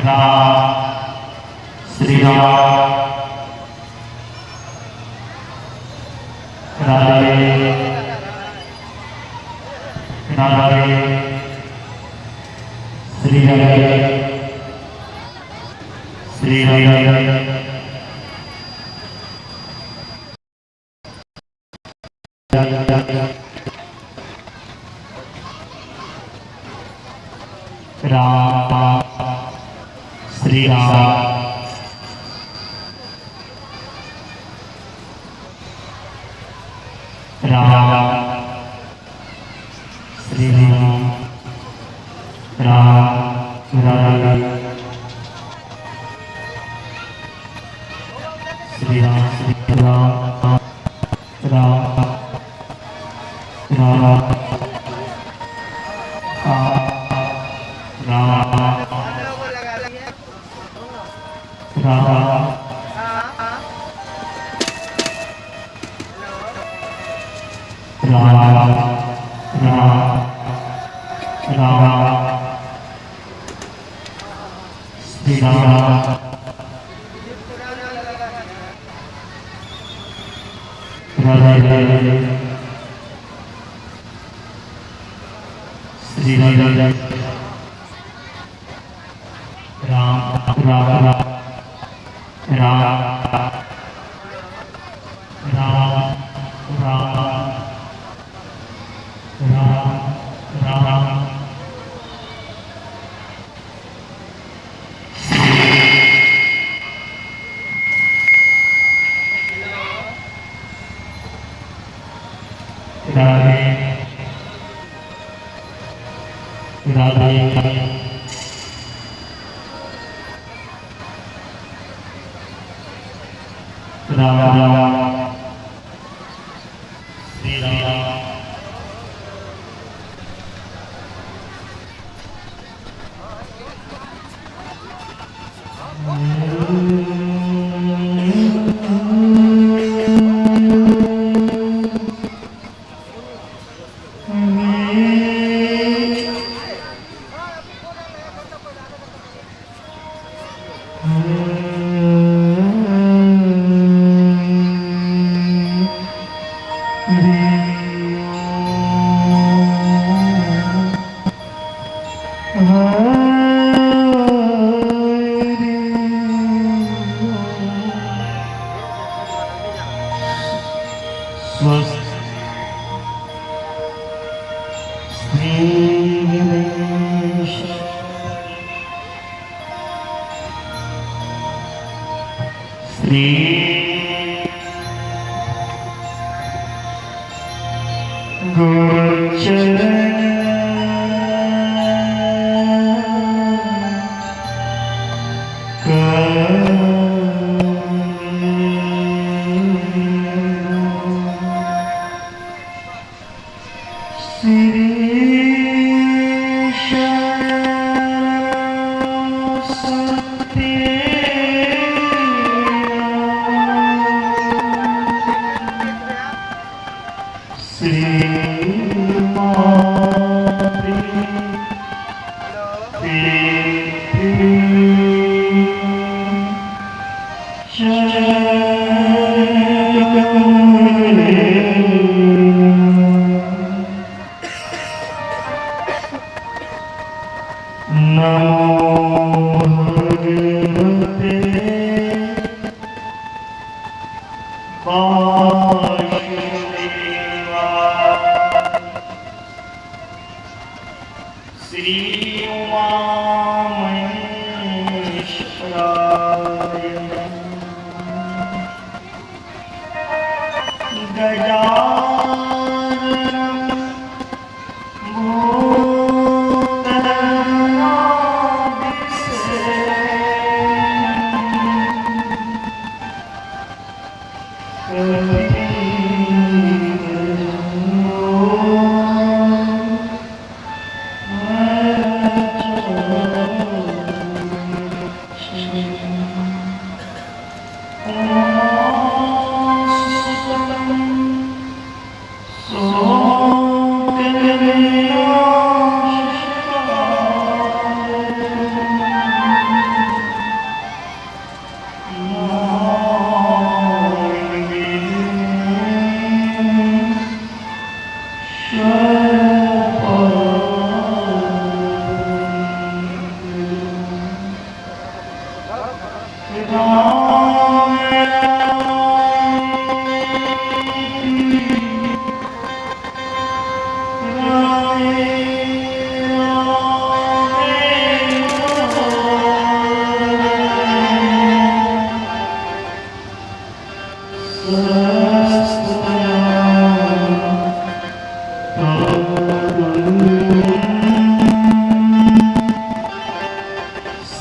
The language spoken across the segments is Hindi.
राम श्री राम राधे राधे श्री राधे श्री राधे राम श्री राम राम श्री राम राम राम श्री राम श्री राम राम राम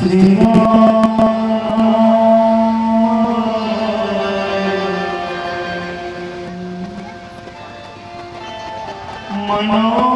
श्री राम मनोज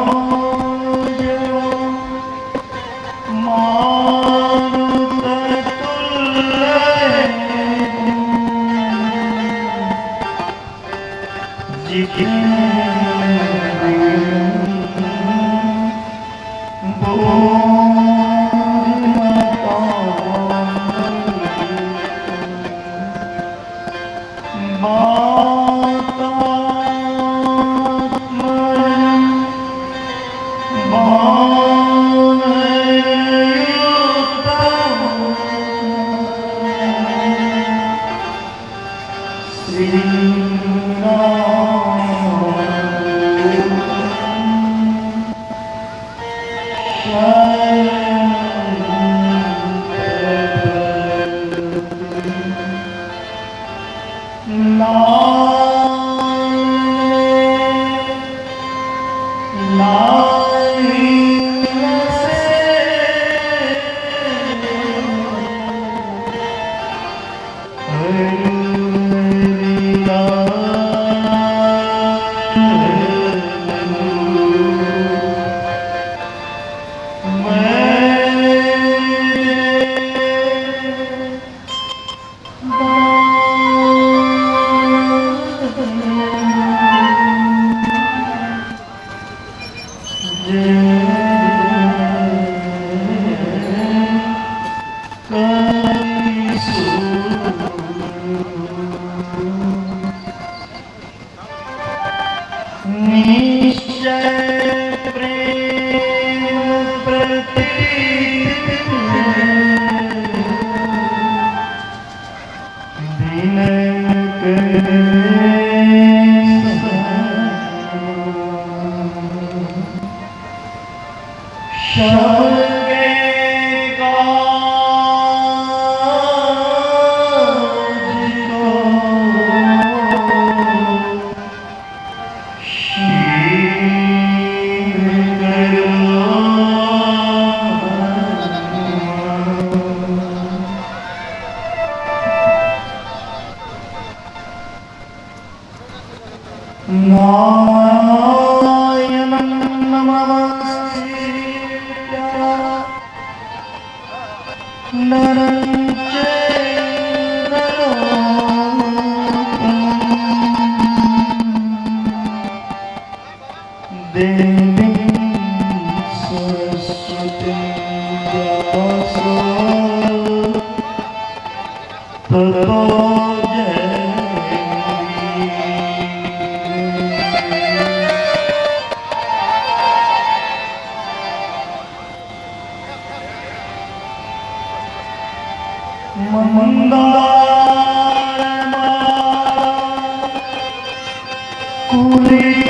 मारुततुल्य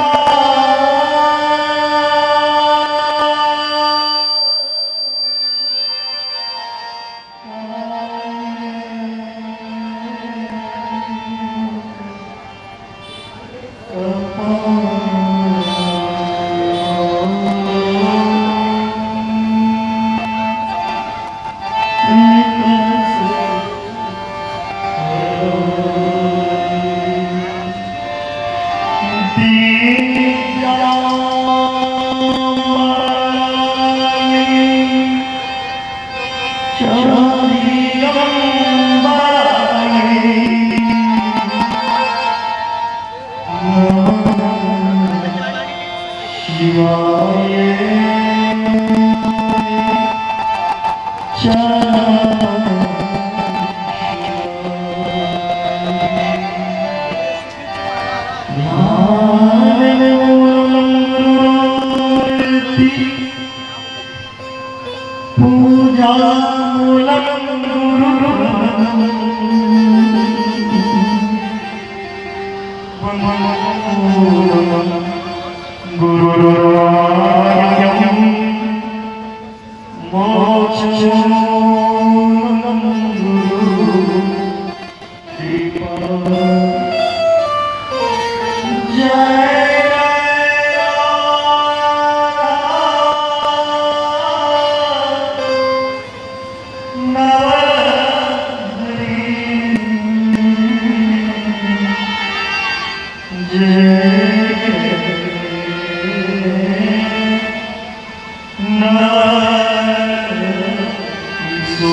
सो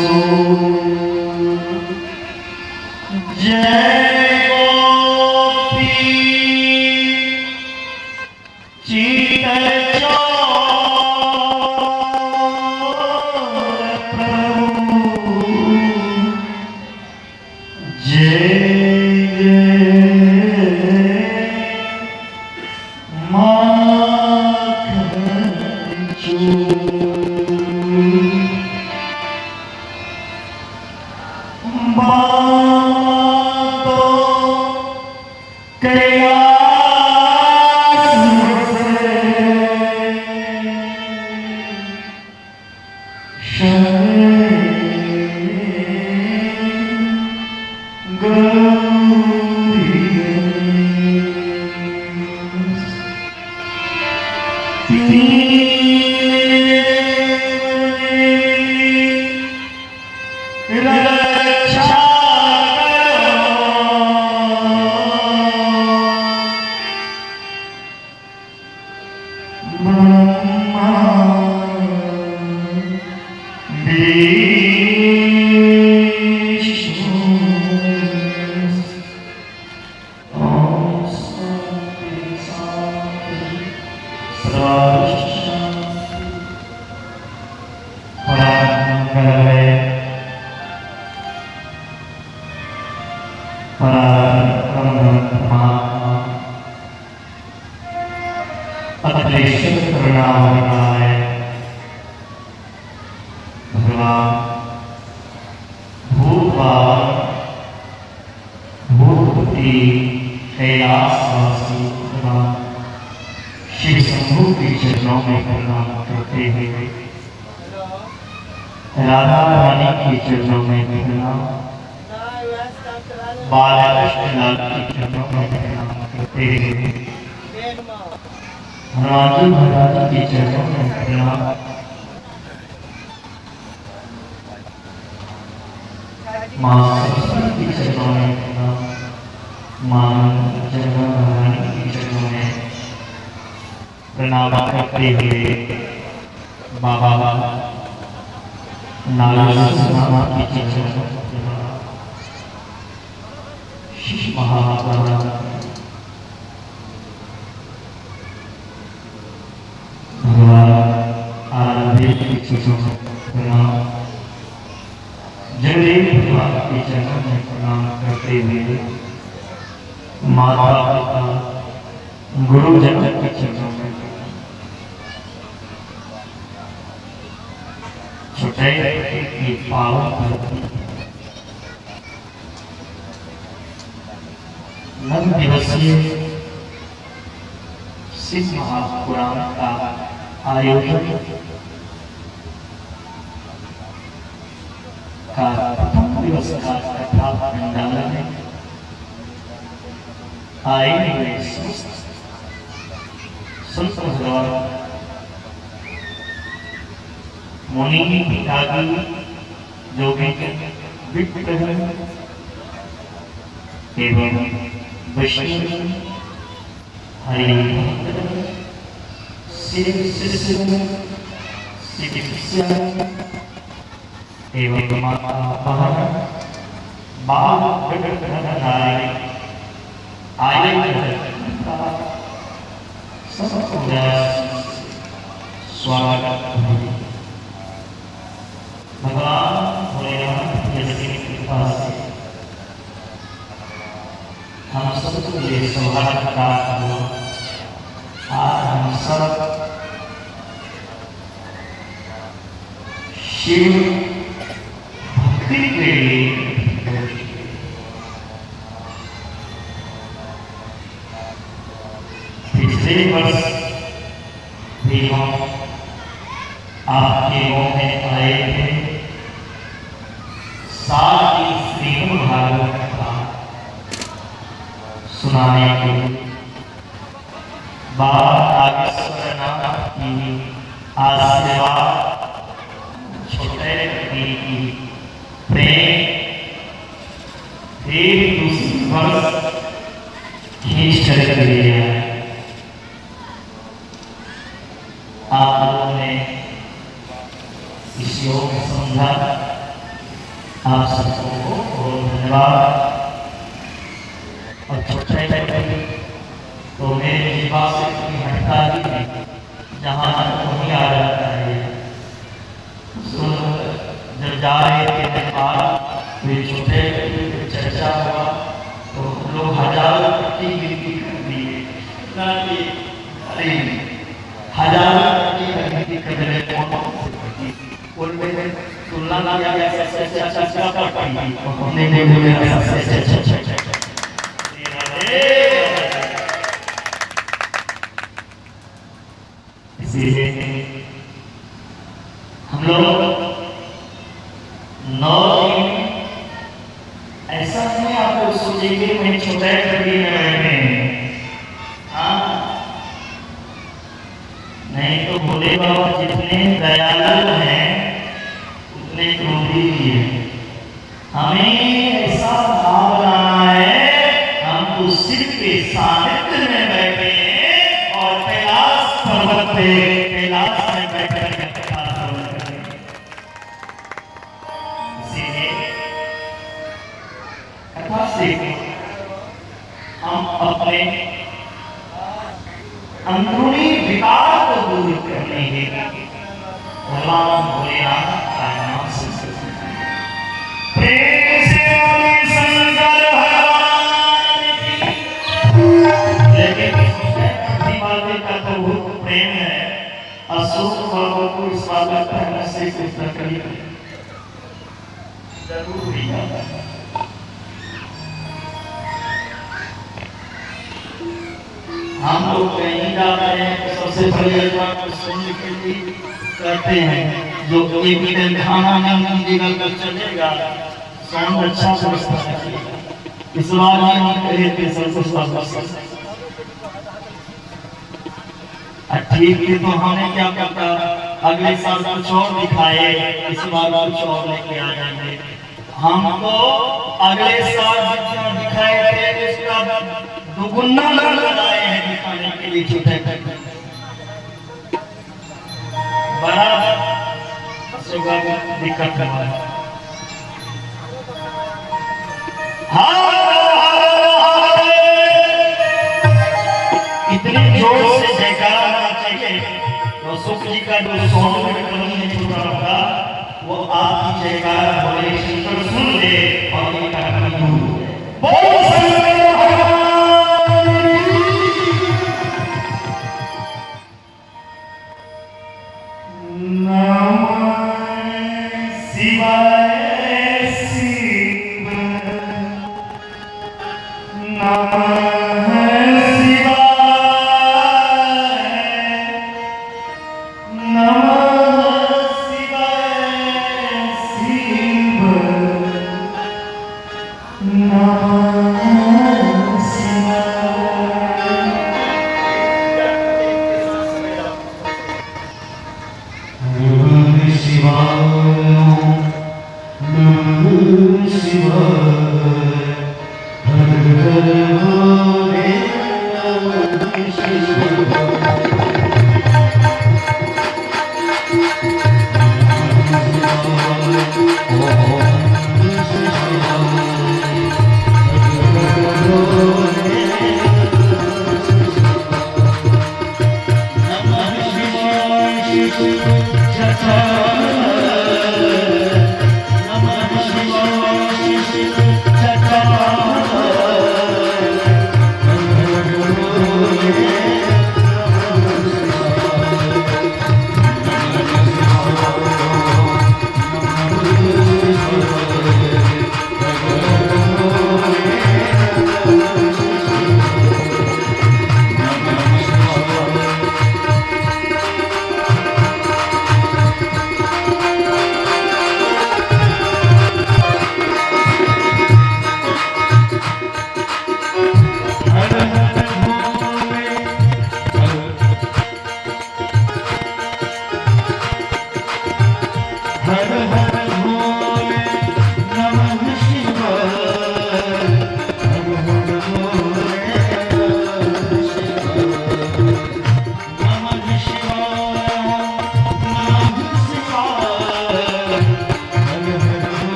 जय गोपी चित शिव शंभू के चरणों में प्रणाम करते हुए राधा रानी के चरणों में प्रणाम, बालकृष्ण लाल के चरणों में प्रणाम करते हुए हनुमान महाराज के चरणों में प्रणाम, माँ सरस्वती के चरणों में प्रणाम, माँ जगह महारानी के चरणों में प्रणाम करते हुए बाबा नारायण के चरणों में प्रणाम, शिव महापुराण भगवान आराध्य के चरणों में प्रणाम, जगदेव भगवान के चरणों में प्रणाम करते हुए माता पिता गुरु जगत के चरणों में छुटे की पावन नव दिवसीय शिव महापुराण का आयोजन का प्रथम दिवस का कथा पंडाल में आए हुए संत भगवान मुनि पिताजी जोगी विग्रह एवं वैष्णव हरि एवं माता बाल स्वागत भगवान भोलेनाथ की कृपा से हम सबको ये सौभाग्य प्राप्त हुआ। आज हम सब शिव भक्ति के लिए पिछले वर्ष भी हम आपके मुंह में आए थे, साल की श्रीमद् भागवत का सुनाने के लिए बाबा नागेश्वरनाथ की आशीर्वाद छोटे की प्रेम एक दूसरी वर्ष खींच कर ले आए। आप लोगों ने इस योग में समझा आप सबको बहुत धन्यवाद। और छोटे तो मेरे जीवा से कोई हटता ही नहीं, जहाँ वहीं आ जाता है। जब जा रहे थे नेपाल, वे छोटे चर्चा हुआ तो लोग हजारों की गिनती कर दिए, हजारों की गिनती कर रहे। उनमें तुलना किया गया सबसे अच्छा पढ़ती, हमने बोले सबसे अच्छा। इसीलिए हम लोग 9 दिन ऐसा नहीं आप लोग सोचेंगे मैं छोटा कभी न बैठे। हाँ, नहीं तो भोले बाबा जितने दयालु हैं उतने क्रोधी भी हैं। हमें ऐसा भाव बनाना है हम तो सिर्फ के सानिध्य में बैठे और कैलाश पर्वत पे कैलाश में बैठकर कथा श्रवण करें। इसीलिए कथा से हम अपने अंदरूनी विकार को दूर करने के भगवान भोलेनाथ का नाम से प्रेम से शंकर भगवान की। लेकिन का तो बहुत प्रेम है। अशोक बाबा को इस बात पहले से कुछ न करी जरूर भी हम लोग कहीं जाते हैं तो सबसे पहले बात सुनने के लिए करते हैं जो एक दिन खाना नहीं कीजिएगा तो चलेगा, साउंड अच्छा समझता है। इस बार हम कहे थे सबसे ठीक है, तो हमने क्या करता अगले साल कुछ और दिखाए, इस बार कुछ और लेके आ जाएंगे। हमको अगले साल जितना दिखाए थे उसका दुगुना लगाए हैं दिखाने के लिए। छोटे बड़ा दिक्कत है। इतने जोर से जयकारा होना चाहिए। तो सुख जी का जो सॉन्ग में कमी है छोटा होगा वो आपकी जयकारा बोले शंकर सुन ले और ये कहानी दूर हो जाए। बोल शंकर भगवान नमः शिवाय शिव नमः Shiva, Hare Hare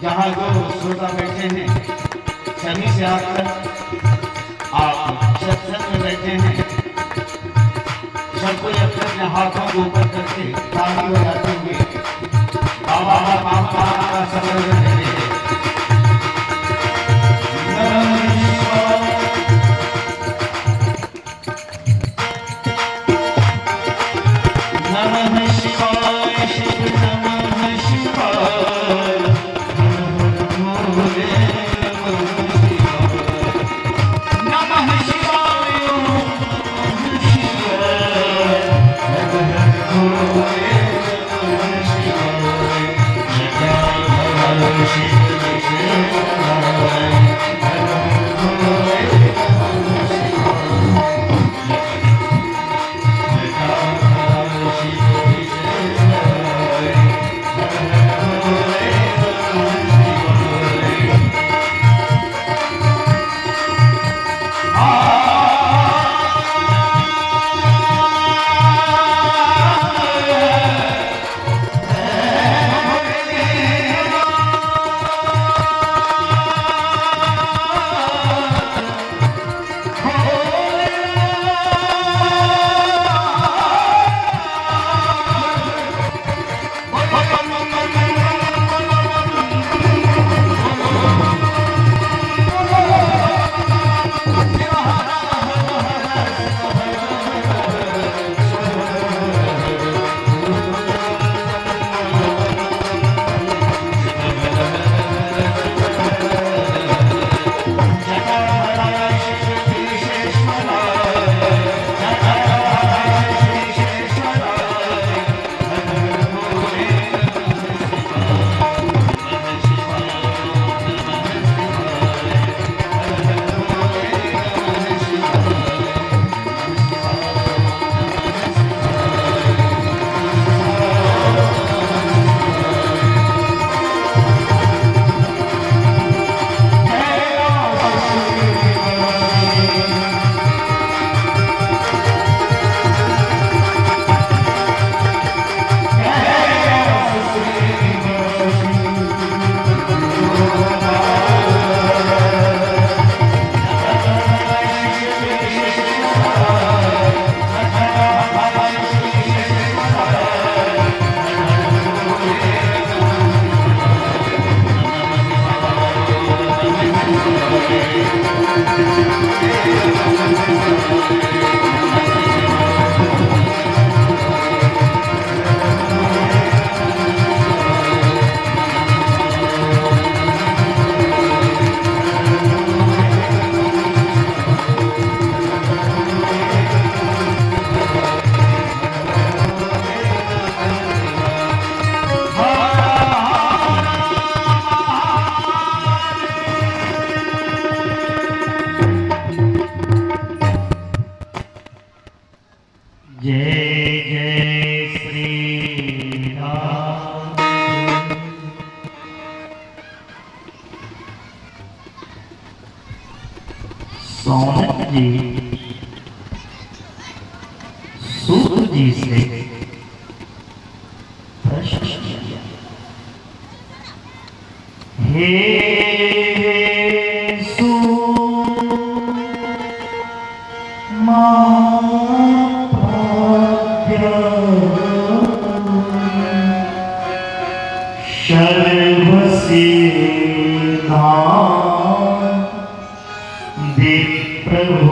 जहाँ जो श्रोता बैठे हैं सभी से आप सत्संग में बैठे हैं, सबको अपने हाथों को ऊपर करके ताली बजाते हुए बाबा का समर्पण देते हैं। नमः शिवाय शिव नमः शिवाय सोनक जी सूत जी से प्रश्न किया, हे प्रभु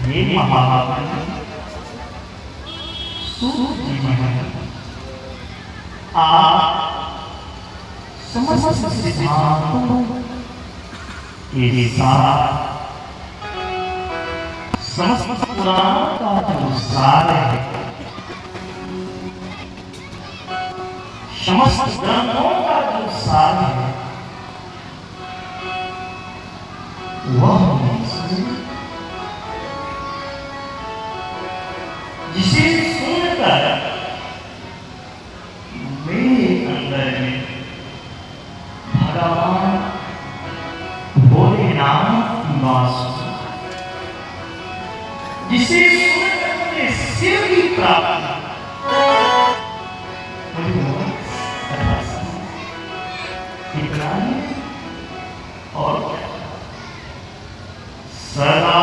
हे महात्मा आप समस्त सिद्धांतों के साथ समस्त पुराण का जो सार है समस्त ग्रंथों का जो सार है वह नहीं समझे, जिसे सुनकर मेरे अंदर में भगवान भोलेनाथ की वास, जिसे सुनकर मुझे शिव की प्राप्ति, इतना ही और सदाचारश्च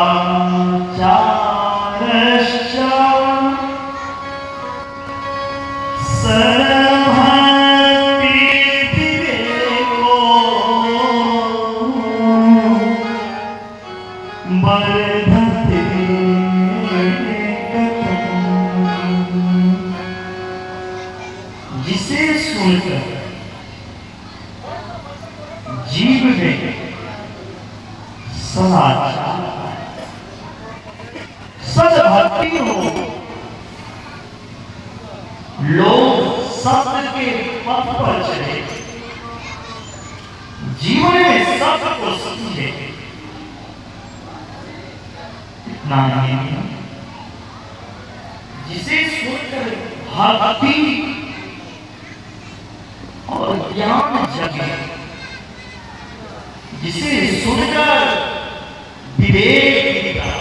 सर्वभक्तिविवेको वर्धते कथम्। जिसे सुनकर जीव में सदाचार सद्भक्ति हो, लोग सत्य के पथ पर चले, जीवन में सत्य को समझे, इतना नहीं, जिसे सुनकर भक्ति और ज्ञान जगे, जिसे सुनकर विवेक निकला,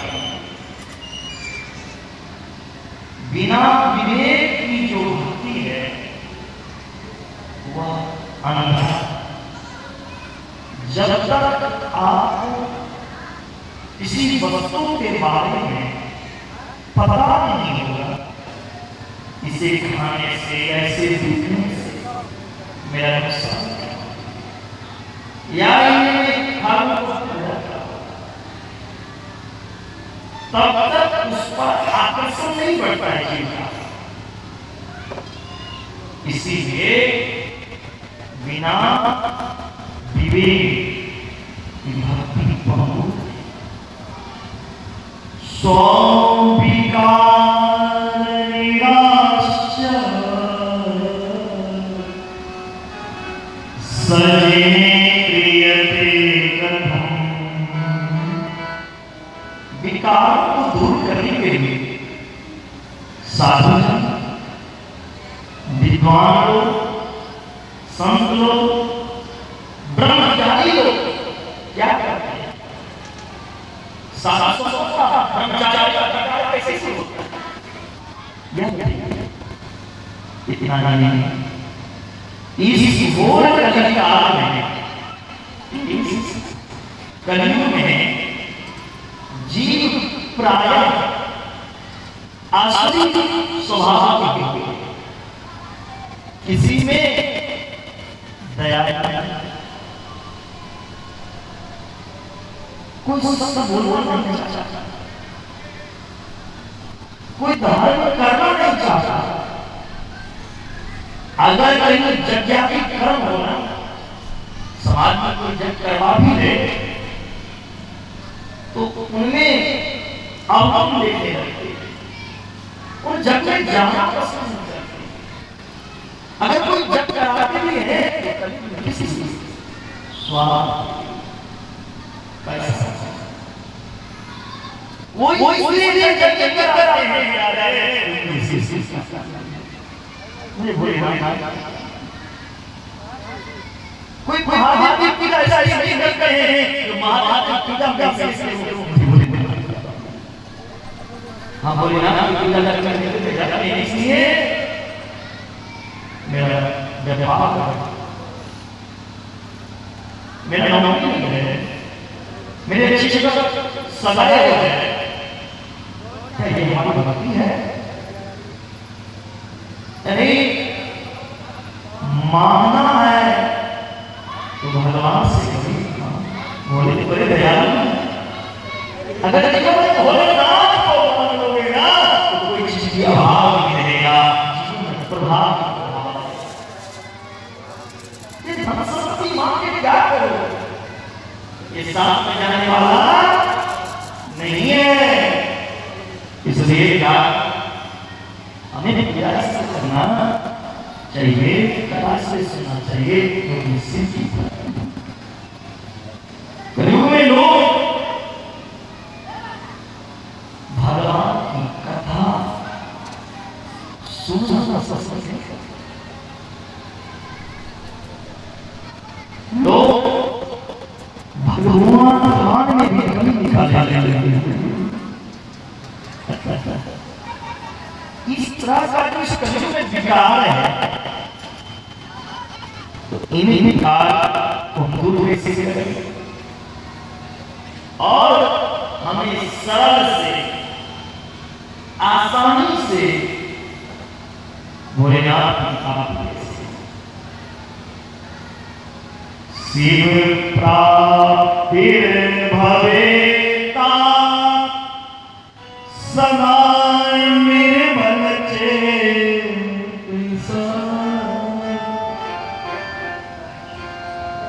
बिना विवेक की जो भक्ति है वह अंधा। जब तक आप किसी वस्तु के बारे में पता नहीं होगा, इसे खाने से ऐसे दिखने से मेरा नुकसान या तब तक उस पर आकर्षण नहीं बढ़ता है जीव का। इसीलिए बिना विवेक की भक्ति बहुत सौविकार निराश्य सजे विकार को दूर करने के लिए साधु जन, विद्वान लोग, संत लोग, ब्रह्मचारी लोग क्या करते हैं? साधु का ब्रह्मचारी का विकार कैसे होता है? इतना नहीं, इस घोर कलिकाल में, इस कलियुग में जीव प्रायः आसुरी स्वभाव के, किसी में दया नहीं, कोई बोलना नहीं चाहता, कोई धर्म करना नहीं चाहता। अगर कहीं यज्ञ कर्म होना, समाज में कोई यज्ञ करवा भी दे तो उनमें अवगम देखने लगते, उन जग में जाना पसंद नहीं करते। अगर कोई जग कराते भी है तो किसी स्वार्थ पैसा, वो इसलिए जग कराते हैं। मुझे भूले कोई महादेव की पूजा ऐसा नहीं करते हैं जो महादेव की पूजा हाँ बोले ना पूजा करते हैं, इसलिए मेरा व्यापार, मेरा नौकरी है, मेरे शिक्षक सगाया है, ये हमारी भक्ति है। अरे मानना है तो भगवान से बोले बड़े दयालु, अगर भोलेनाथ को मान लोगे ना तो कोई चीज की अभाव नहीं रहेगा, प्रभाव। ये धनसंपत्ति मांग के क्या करो, ये साथ में जाने वाला नहीं है। इसलिए क्या हमें प्रयास करना चाहिए, कथा से सुनना चाहिए, क्योंकि सिद्धि कलयुग में लोग भगवान की कथा सुनना पसंद नहीं करते। लोग भगवान में भी कमी निकाले इस तरह का जो इस कलयुग में विकार है, तो इन विकार को दूर कैसे करें और हमें सरल से आसानी से भोलेनाथ की प्राप्ति शिव प्राप्ति भवेता सदा मेरे बच्चे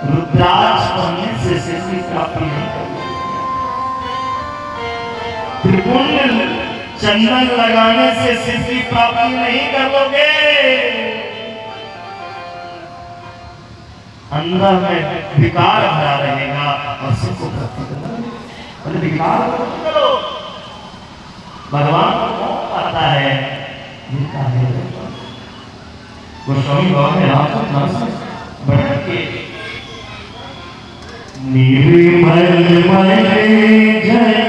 रुद्राक्ष पढ़ने से सिद्धि प्राप्ति नहीं करते, त्रिपुंड चंदन लगाने से सिद्धि प्राप्ति नहीं करोगे, अंदर में विकार भरा रहेगा और सिद्धि प्राप्ति करोगे। विकार करो, भगवान को कौन पाता है? गोस्वामी बाबा ने रामचंद्र बढ़ के निर्मल मय जय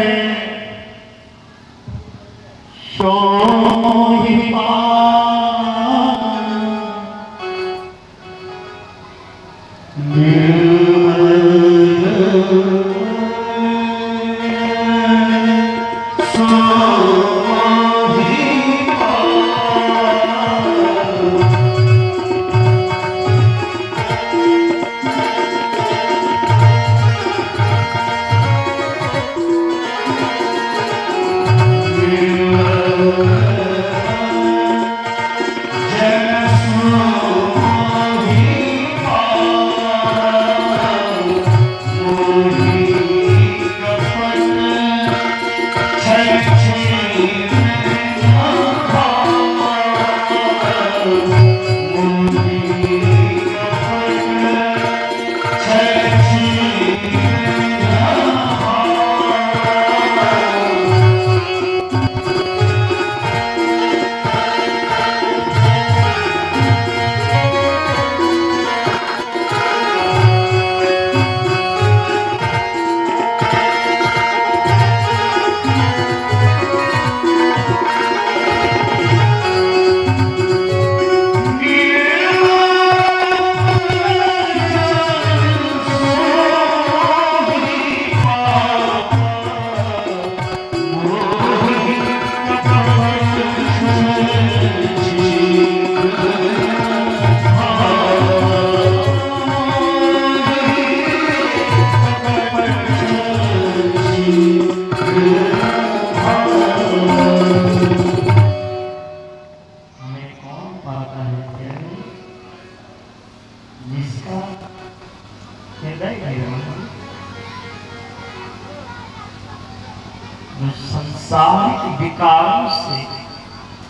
संसारिक विकारों से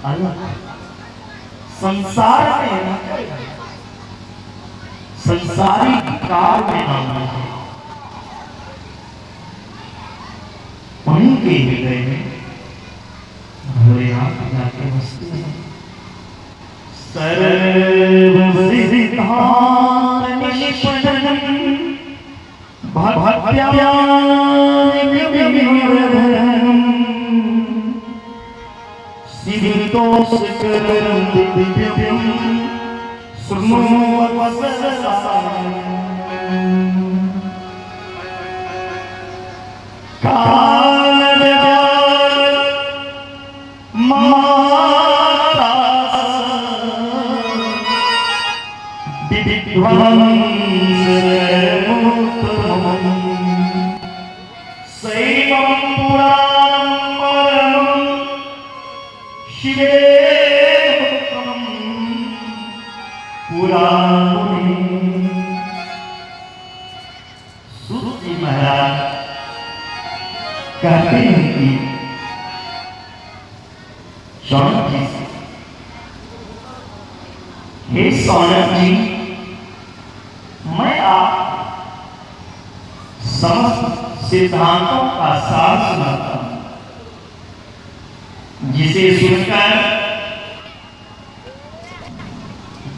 अलग, संसार में संसारिक विकार में आना है, उन्हीं के हृदय में भोलेनाथ जाके बसते हैं। सर्व सिद्धांत निष्पन्नम सिद्धोषकरं दिव्यं सुमोवत्ससायं सूत महाराज कहते हैं कि शौनक जी से हे सौनक जी, मैं आप समस्त सिद्धांतों का सार सुनाता हूं, जिसे सुनकर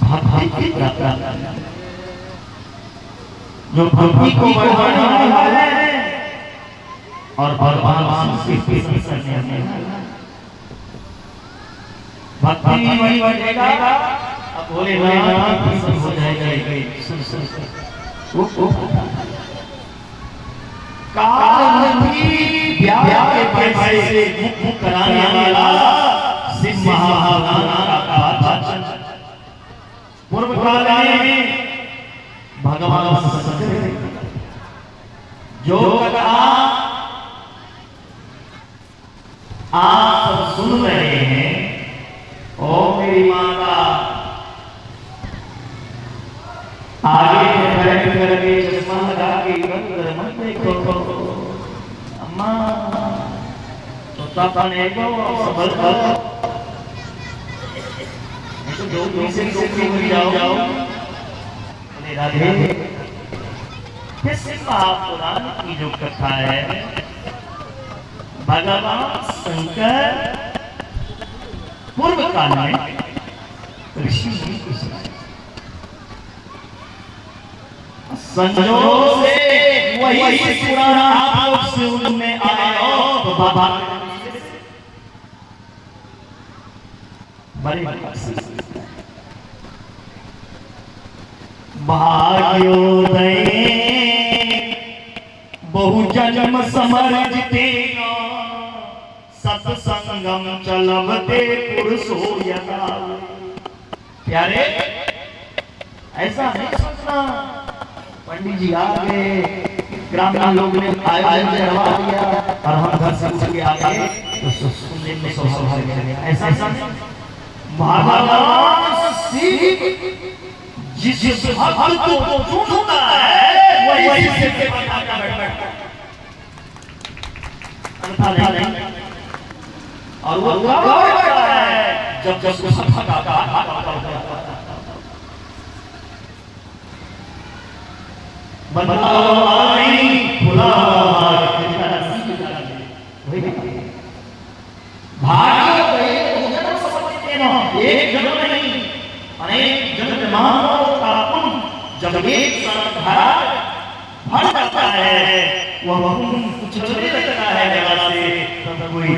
भक्ति प्राप्त करना, जो भक्ति को बढ़ाने वाला है और भगवान से प्रसन्न करने वाला है। भक्ति वही बढ़ेगा, अब भोलेनाथ प्रसन्न हो जाएगा। काल भी ब्याह के पैसे मुक्त कराने वाला शिव महाभगवान का वचन पूर्व काल में भगवान शंकर जो कथा आप सुन रहे हैं, ओ मेरी माता आगे बैठ करके चश्मा लगा के मत देखो अम्मा, तो ताने को सबल करो, तो जो से जाओ राधे। शिव महापुराण की जो कथा है, भगवान शंकर पूर्व काल में ऋषि संजोग से वही पुराना आप लोग से उनमें आए हो, तो बाबा बड़े भाग्योदय बहु जन्म समर्जिते सत्संगम चलबते पुरुषो यथा। प्यारे, ऐसा नहीं सोचना पंडित जी आ गए, ग्रामीण लोग ने आयोजन करवा दिया और हम घर से उठ के आ गए तो सुनने में सब भर गया। ऐसा नहीं, भगवान शिव जिस भक्त को चुनता है वही शिव के बना का बैठता है, और वो कब बैठता है जब सफा का बनवाई फुला भाग्य एक जन्म नहीं अनेक जन्म मानव का पुण्य जब एक साथ भर जाता है, वह कुछ चलने लगता है जगह से, तब कोई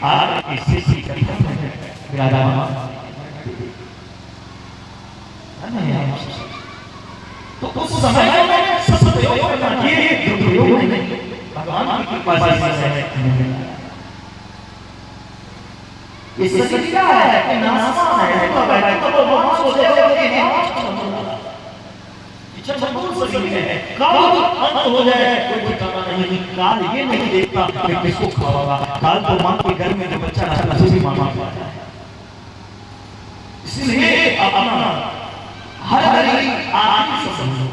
आके शिष्य करता है राजा तो उस समय में सत्योग करना चाहिए, दुर्योग नहीं। भगवान की कृपा से है। ये सत्य क्या है कि नासमान है, तो बैठा तो भगवान सोचे थे कि इच्छा संपूर्ण सभी है, कब अंत हो जाए कोई ठिकाना नहीं। काल ये नहीं देखता कि किसको खावागा, काल तो मां के घर में जो बच्चा रहता है उसी मां का है। इसलिए अपना हर घड़ी आखिरी समझो,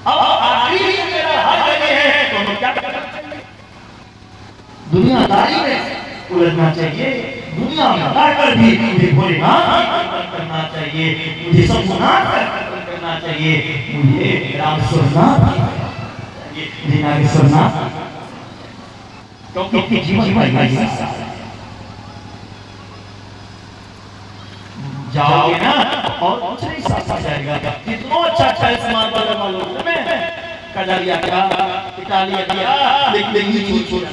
अब आखिरी मेरा हर जगह है तो हम क्या करना चाहिए? दुनियादारी में उलझना चाहिए, दुनिया में लाकर भी मुझे भोलेनाथ करना चाहिए, मुझे शंभुनाथ करना चाहिए, मुझे रामेश्वरनाथ चाहिए, मुझे नागेश्वरनाथ, क्योंकि जीवन का हिस्सा है। जाओगे ना और कुछ नहीं साथ जाएगा। कितना अच्छा इस्तेमाल वाला मालूम में कजारिया क्या इटालिया क्या लेकिन छोड़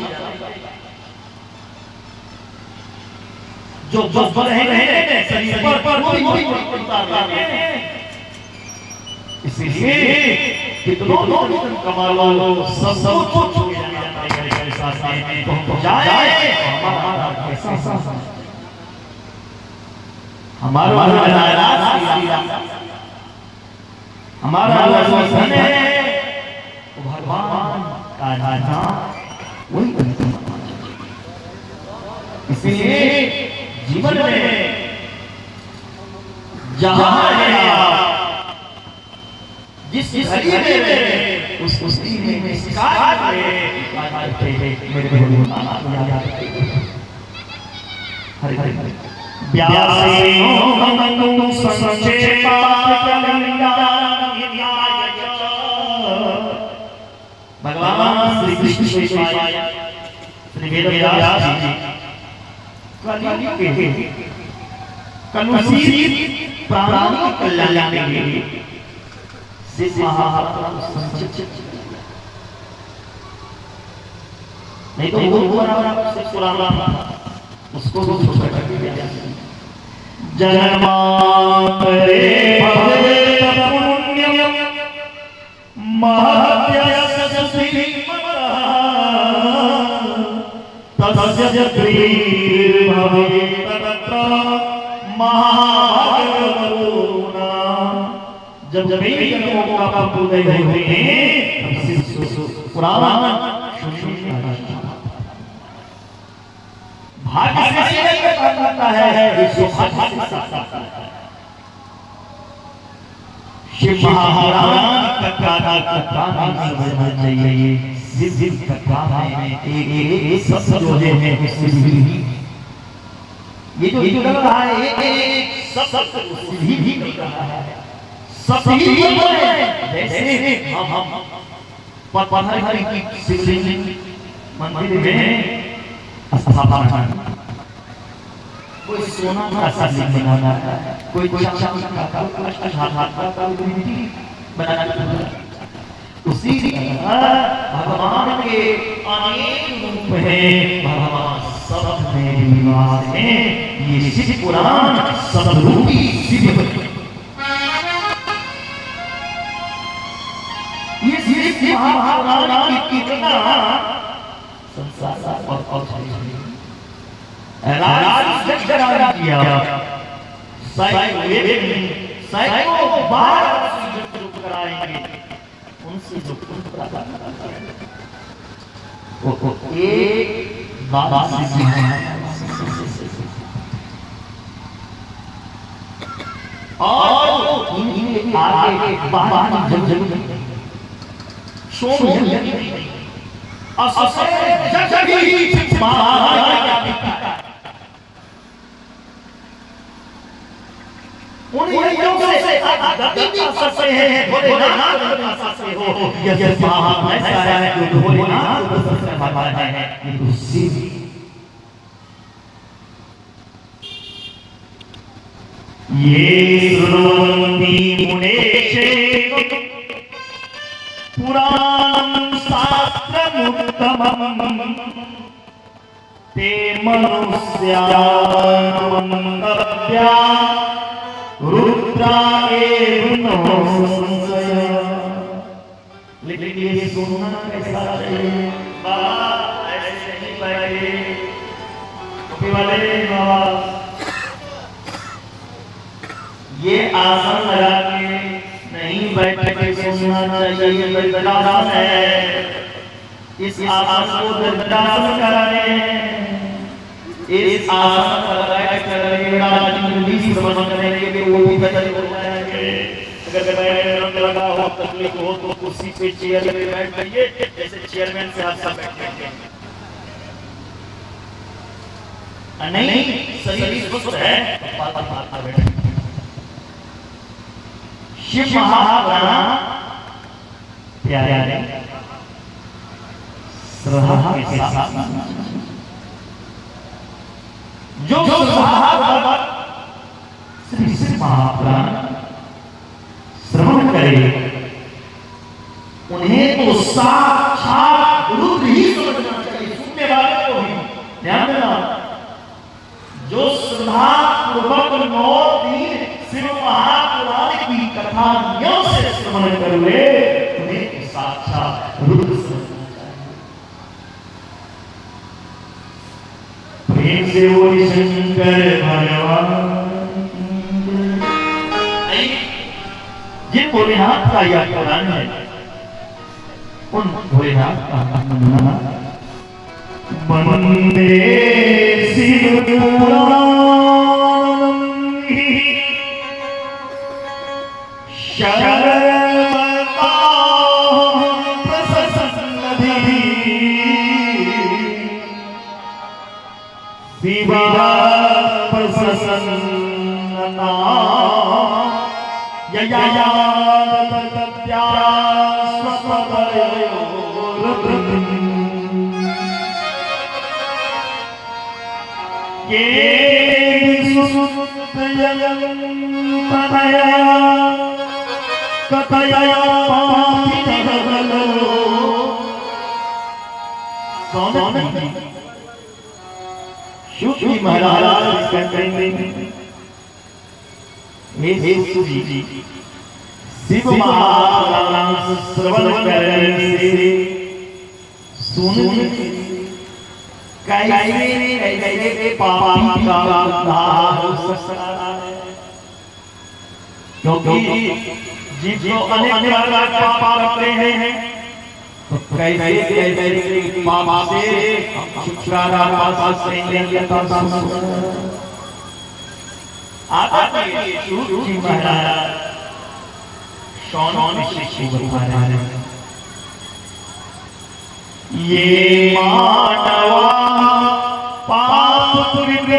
जो जो रहे शरीर पर वो भी उतार हैं। इसलिए कितनों कमा लो सब कुछ छोड़ जाना साथ में तो जाए हमारा कैसा हमारा भगवान का राजा वही इसलिए जीवन में जहां जिस घड़ी में उस में मेरे व्यासेनो मनु भगवान श्री कृष्ण श्री वेद व्यास जी कलुषित प्राणों के कल्याण के लिए शिव महापुराण संचित नहीं तो वो पुराना उसको तो छोटा कर दिया जन्मांतरे भवेत पुण्यम महत्यस्य तस्य प्रीर्भवेत तत्र महाभागवतोना जब भी जन्मों का पूरे हुए हैं पुराना भाग्य से नहीं करता है सौभाग्य से करता है। शिव महापुराण का नहीं समझना चाहिए शिव का एक सब जो है ये जो लग रहा है एक सब भी लग रहा है सब जैसे हम पत्थर की शिवलिंग मंदिर में स्थापना कोई सोना का शिवलिंग बनाना कोई चांदी का बनाना उसी भगवान के अनेक रूप हैं भगवान सब में निवास है ये शिव पुराण सब रूपी शिव ये शिव महापुराण की कितना संसार और राज किया सैकड़ों बार कराएंगे उनसे जो एक बात और इनके आगे बात जब ये श्रृण्वन्ति मुनेशे पुराणं शास्त्रमुत्तमं ते मनुष्या मन्तव्या रुद्रा एव नो संशय। लेकिन ये सुनना कैसा चाहिए बाबा ऐसे नहीं बैठे टोपी वाले बाबा ये आसन लगा के नहीं बैठ के सुनना चाहिए दर्दासन है इस आसन को दर्दासन कराने इस आसन पर बैठ कर राजनीति समझ करने के वो भी बदल हो जाएंगे। अगर बैठ लगा हो तकलीफ हो तो कुर्सी पे चेयर पे बैठ जाइए जैसे चेयरमैन से हाथ बैठेंगे नहीं शरीर स्वस्थ है तो बैठेंगे। शिव महापुराण प्यारे श्रद्धा के साथ जो श्री शिव महापुराण श्रवण करे उन्हें तो साक्षात रुद्र ही समझना चाहिए सुनने वाले को भी ध्यान देना जो श्रद्धा पूर्वक 9 दिन शिव महापुराण की कथा नियम से श्रवण करे उन्हें साक्षात रुद्र समझना चाहिए। प्रेम से बोलिए शंकर भगवान जिन भोलेनाथ का यह पुराण है उन भोलेनाथ का वंदे शिव पुराणं शरणमता प्रसन्नधिः शिवा प्रसन्न शुभ महाराज कहते हैं हे जी शिव महापुराण श्रवण करने से सुन कैसे पापी का उद्धार हो सकता है, क्योंकि जीव जो अनेक प्रकार का पाप करते हैं तो कैसे पाप से छुटकारा पा सकते हैं। आगे जी महाराज शौन शिशु बता रहे हैं, ये मानवा पाप पुण्य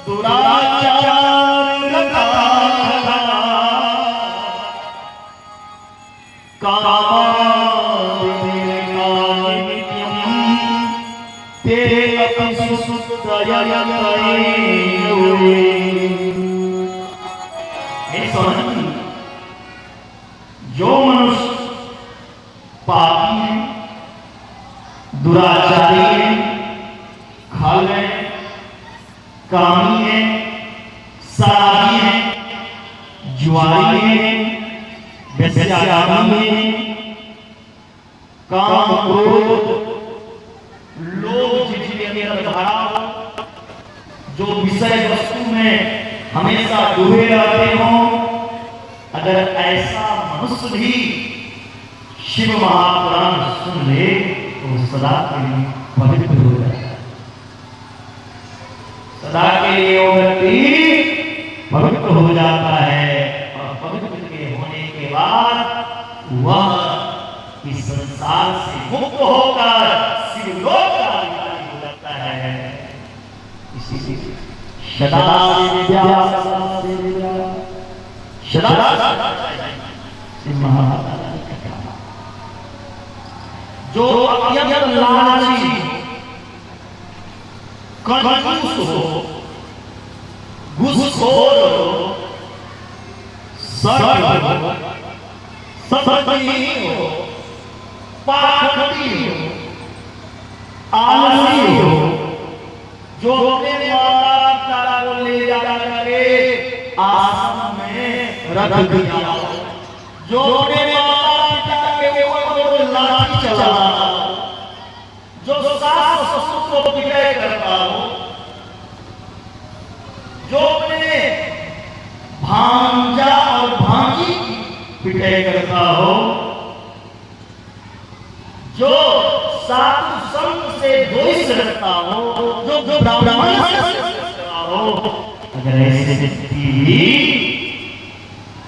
दुराचार जो मनुष्य पापी है, दुराचारी है, खल है, कामी है, शराबी है, जुआरी है, व्यभिचारी है, काम क्रोध लोभ जिसके अंदर भरा जो विषय वस्तु में हमेशा डूबे रहते हो, अगर ऐसा मनुष्य भी शिव महापुराण सुन ले तो सदा के लिए पवित्र हो जाता है। सदा के लिए वो व्यक्ति पवित्र हो जाता है, और पवित्र के होने के बाद वह इस संसार से मुक्त होकर शिवलोक का अधिकारी हो जाता है। इसी सदा जो अत्यंत लालची कंजूस हो, घूसखोर हो, सत्संगी हो, पाखंडी हो, आलसी हो, जो अपने माता पिता को ले जाकर आश्रम में रख दिया, जो अपने माता पिता के ऊपर लाठी चला, जो सास ससुर को विजय करता हो, जो अपने भांजा और भांजी पिटाई करता हो, जो साधु संत से द्वेष रखता हो, जो ब्राह्मण से रखता हो, अगर ऐसे व्यक्ति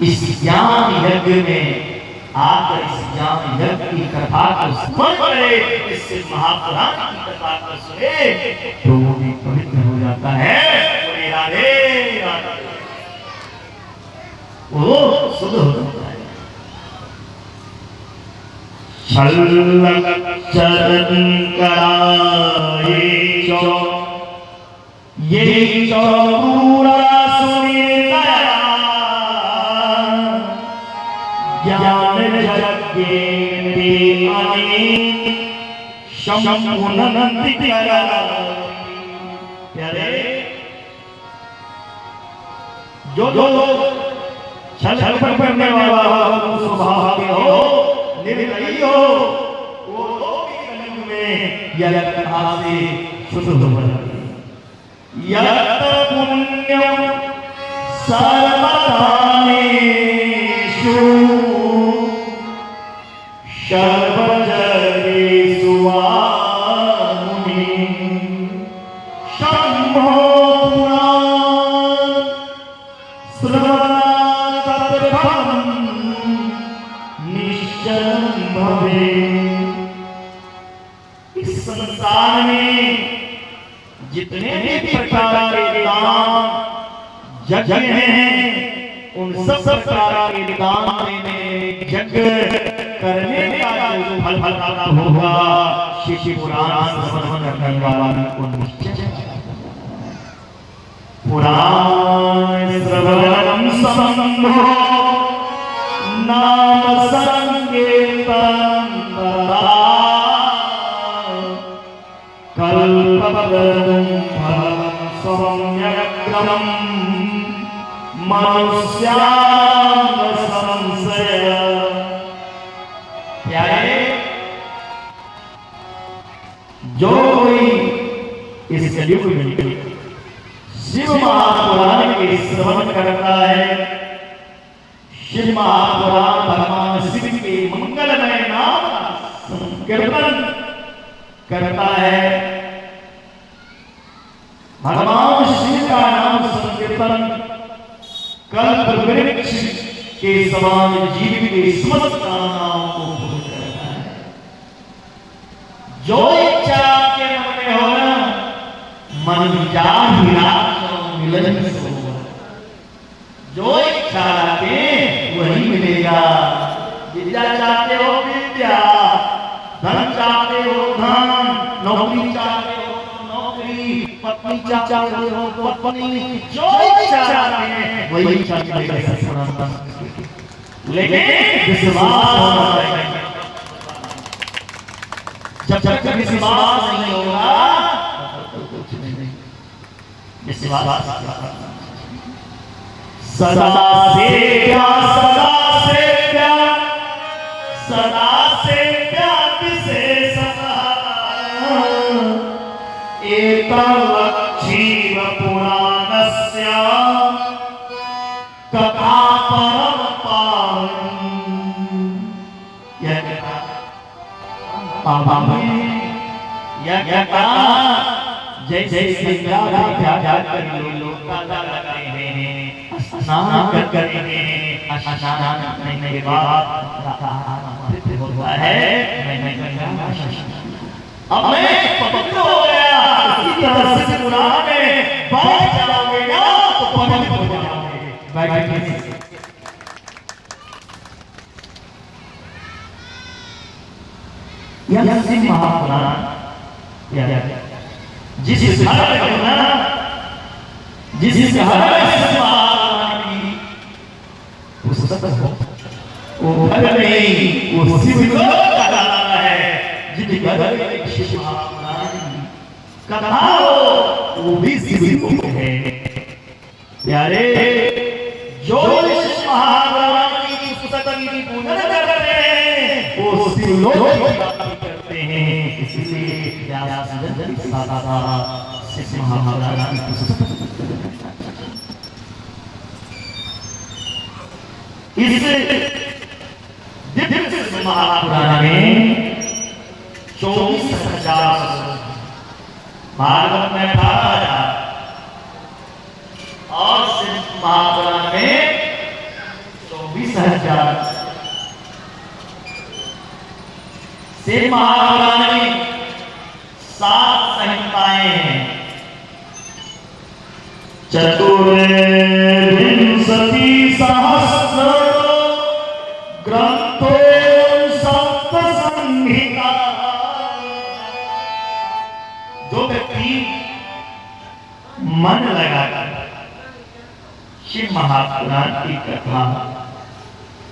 इस ज्ञान यज्ञ में आकर इस ज्ञान यज्ञ की कथा को स्मरण करे, इससे महापुराण की कथा को सुने, तो वो भी पवित्र हो जाता है। राधे राधे, वो शुद्ध हो जाता है। चरण कराए ये चौरा सुने ज्ञान यज्ञ शंभुनंदि प्यारे, जो छल करने वाला स्वभाव हो, निर्दयी हो, वो कलयुग में यह कथा से शुद्ध हो जाती है। यत् पुण्यम सर्वदानेषु सर्वजनेषु वा मुनि शम्भो इस संसार में जितने भी प्रकार के दान यज्ञ हैं उन सब प्रकार के दान देने यज्ञ करने का जो फल प्राप्त होगा शिव पुराण श्रवण करने वाला को निश्चय पुराण श्रवणम संगो नाम संकीर्तन कल्पवदं फलं सम्यग्रहं मनुष्यान् संशय। प्यारे जो कोई इस कलयुग में शिव महापुराण के श्रवण करता है, शिव महापुराण भगवान शिव के मंगलमय नाम संकीर्तन करता है, भगवान शिव का नाम संकीर्तन कल्प वृक्ष के समान जीव के समस्त कामनाओं को पूर्ण करता है। जो इच्छा आपके मन में हो ना मन चाहे मिलन सो, जो इच्छा के वही मिलेगा। विद्या चाहते हो विद्या, धन चाहते हो धन, नौकरी चाहते हो नौकरी, पत्नी चाहते हो पत्नी, जो इच्छा चाहते हैं वही चाहते हैं। लेकिन विश्वास होना चाहिए। जब तक विश्वास नहीं होगा तो कुछ नहीं। विश्वास सदा से प्यार, सदा से प्यार, सदा से प्यार विशेष एतवक्षीव पुराणस्य कथा परम पावनी। यह कथा जैसे लोग काला लगाते हैं, स्नान करते हैं, स्नान करने के बाद होता है अब मैं पवित्र हो गया। इसी तरह से पुराण में बैठ जाओगे ना तो पवित्र हो जाओगे। बैठने से यह शिव महापुराण जिस घर में होना, जिस घर में शिव महापुराण की पुस्तक हो वो घर नहीं, वो शिव को कहलाता है। जिस घर में शिव महापुराण की कथा हो वो भी शिव को है। प्यारे जो शिव महापुराण की पुस्तक की पूजा करते हैं वो शिव लोग करते हैं। इसलिए व्यासजन सादा शिव महापुराण की पुस्तक इस दिव्य शिव महापुराण में 24,000 भागवत में 18,000 और शिव महापुराण में 24,000। शिव महापुराण में 7 संहिताएं हैं। चतुर्विंशति सहस्र ग्रंथो सप्त संहिता। जो व्यक्ति मन लगाकर शिव महापुराण की कथा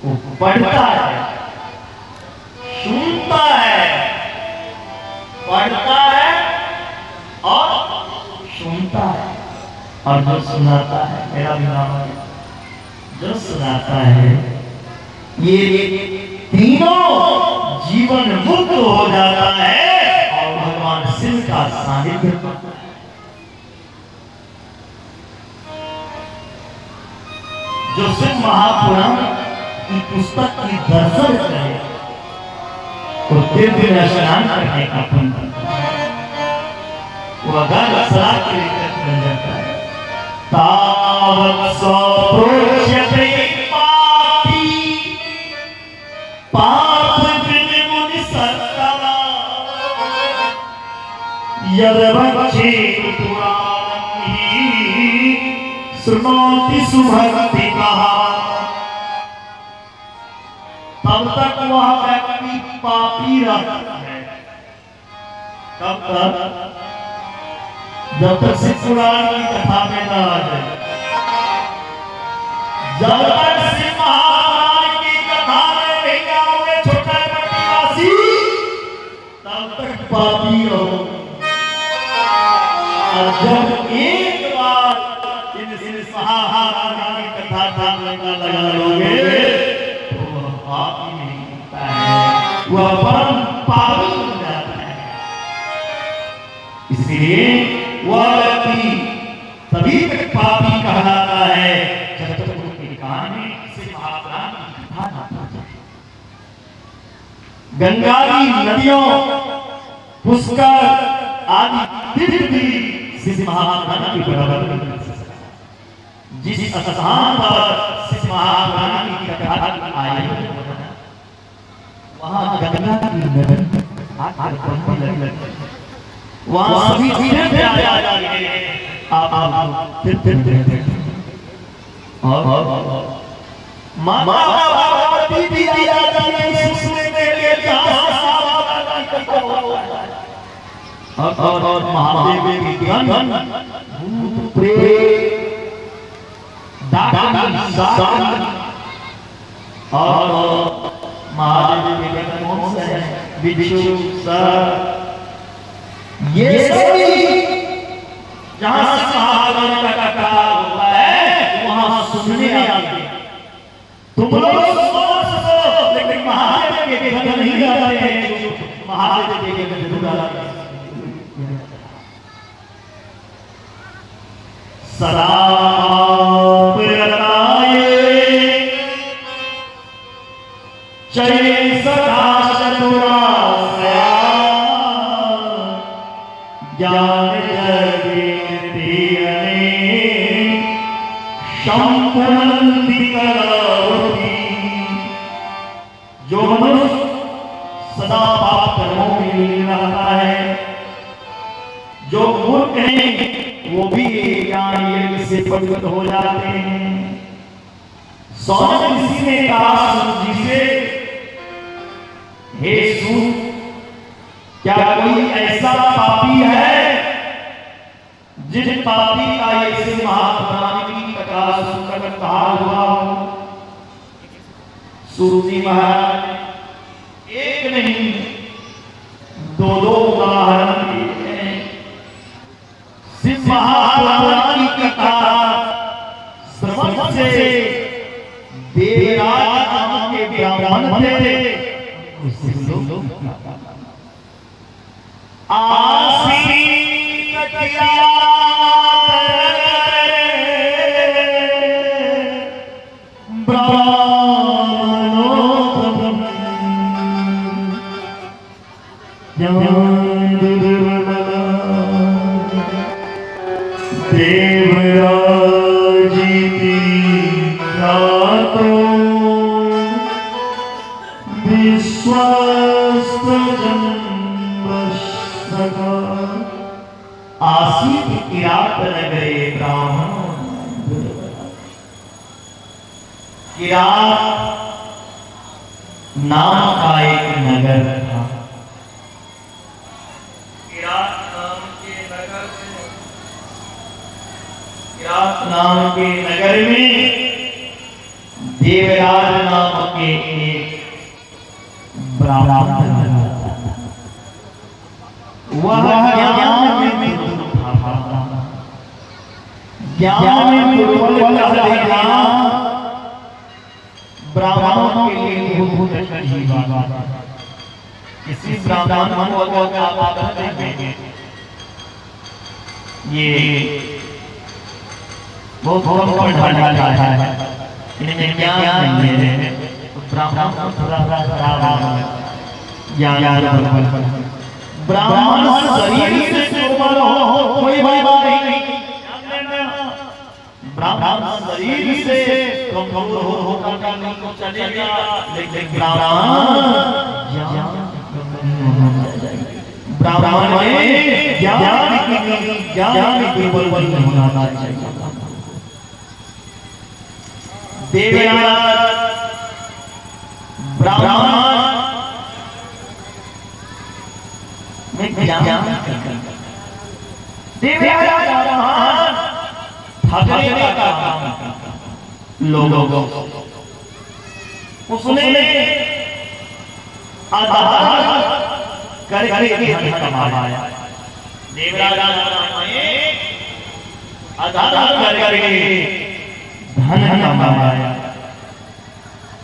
को पढ़ता है, सुनता है, पढ़ता है और सुनता है और जो सुनाता है, मेरा भी नाम है, जो सुनाता है, ये तीनों जीवन मुक्त हो जाता है और भगवान शिव का सानिध्य पाता है। जो शिव महापुराण की पुस्तक की दर्शन करे तो दिव्य स्नान करने का पुण्य बनता है। वो अगर श्राद्ध के लिए बन जाता है। तावत् सप्रोच्यते पापी पाप विमुनि सत्तमा यद् वक्षे पुराणं हि शृणोतु श्रोति सुभक्ति कहा, तब तक वह व्यक्ति पापी रहता है। कब तक? जब तक शिव पुराण की कथा में न आ जाए। जब तक शिव महापुराण की कथा में नहीं आओगे छोटा पट्टीवासी, तब तक पापी रहो। और जब एक बार इन महापुराण की कथा का लगा लोगे तो वह पापी नहीं होता है, वह परम पापी हो जाता है। इसलिए वह व्यक्ति तभी तक पापी कहलाता है जब तक उसके कान में से महापुराण की कथा ना पहुंचे। गंगा की नदियों, पुष्कर आदि तीर्थ भी शिव महापुराण की बराबर नहीं। जिस स्थान पर शिव महापुराण की कथा आई वहां गंगा की नदी वहां सभी तीर्थ आ जाएंगे। आप और माता पार्वती भी आ जाएंगे सुनने के लिए और महादेव की गण भूत प्रेत डाकनी साधन और महादेव के गण कौन से हैं? विष्णु सर ये सभी जहां से महाभारत का कथा होता है वहां सुनने आते। तुम लोग सुनो लेकिन महादेव के गण नहीं गाते हैं, महादेव के गण गाते हैं। सदा प्रियताये चये सदा चतुरास्या ज्ञान जो मनुष्य सदा पाप कर्मों में लीन रहता है, जो मूर्ख हैं वो भी ज्ञान यज्ञ से पवित्र हो जाते हैं। सौनक ऋषि ने कहा सूत जी से, हे सूत, क्या कोई ऐसा पापी है जिन पापी का ऐसे महापुराण की कथा सुनकर कहा हुआ हो? सूत जी महाराज एक नहीं दो उदाहरण दिए हैं। शिव महापुराण की कथा श्रवण से देवराज नाम के ब्राह्मण थे किरात नगरे ब्राह्मण। किरात नाम का एक नगर था। किरात नाम के नगर में देवराज नाम के एक ब्राह्मण वह ज्ञान में ब्राह्मणों के लिए बहुत अच्छी बात है। किसी ब्राह्मण को आप देखेंगे ये बहुत पढ़ा लिखा है, इन्हें ज्ञान नहीं है। ब्राह्मण को थोड़ा ज्ञान ब्राह्मण शरीर से कोमल हो कोई बात नहीं, ब्राह्मण शरीर से कमजोर होकर नहीं तो चलेगा, लेकिन ब्राह्मण में ज्ञान की होना चाहिए। देवराज ब्राह्मण में ज्ञान देवराज ब्राह्मण ठगने का काम लोगों उसने आधार करके धन कमाया। देवराज ने आधार करके धन कमाया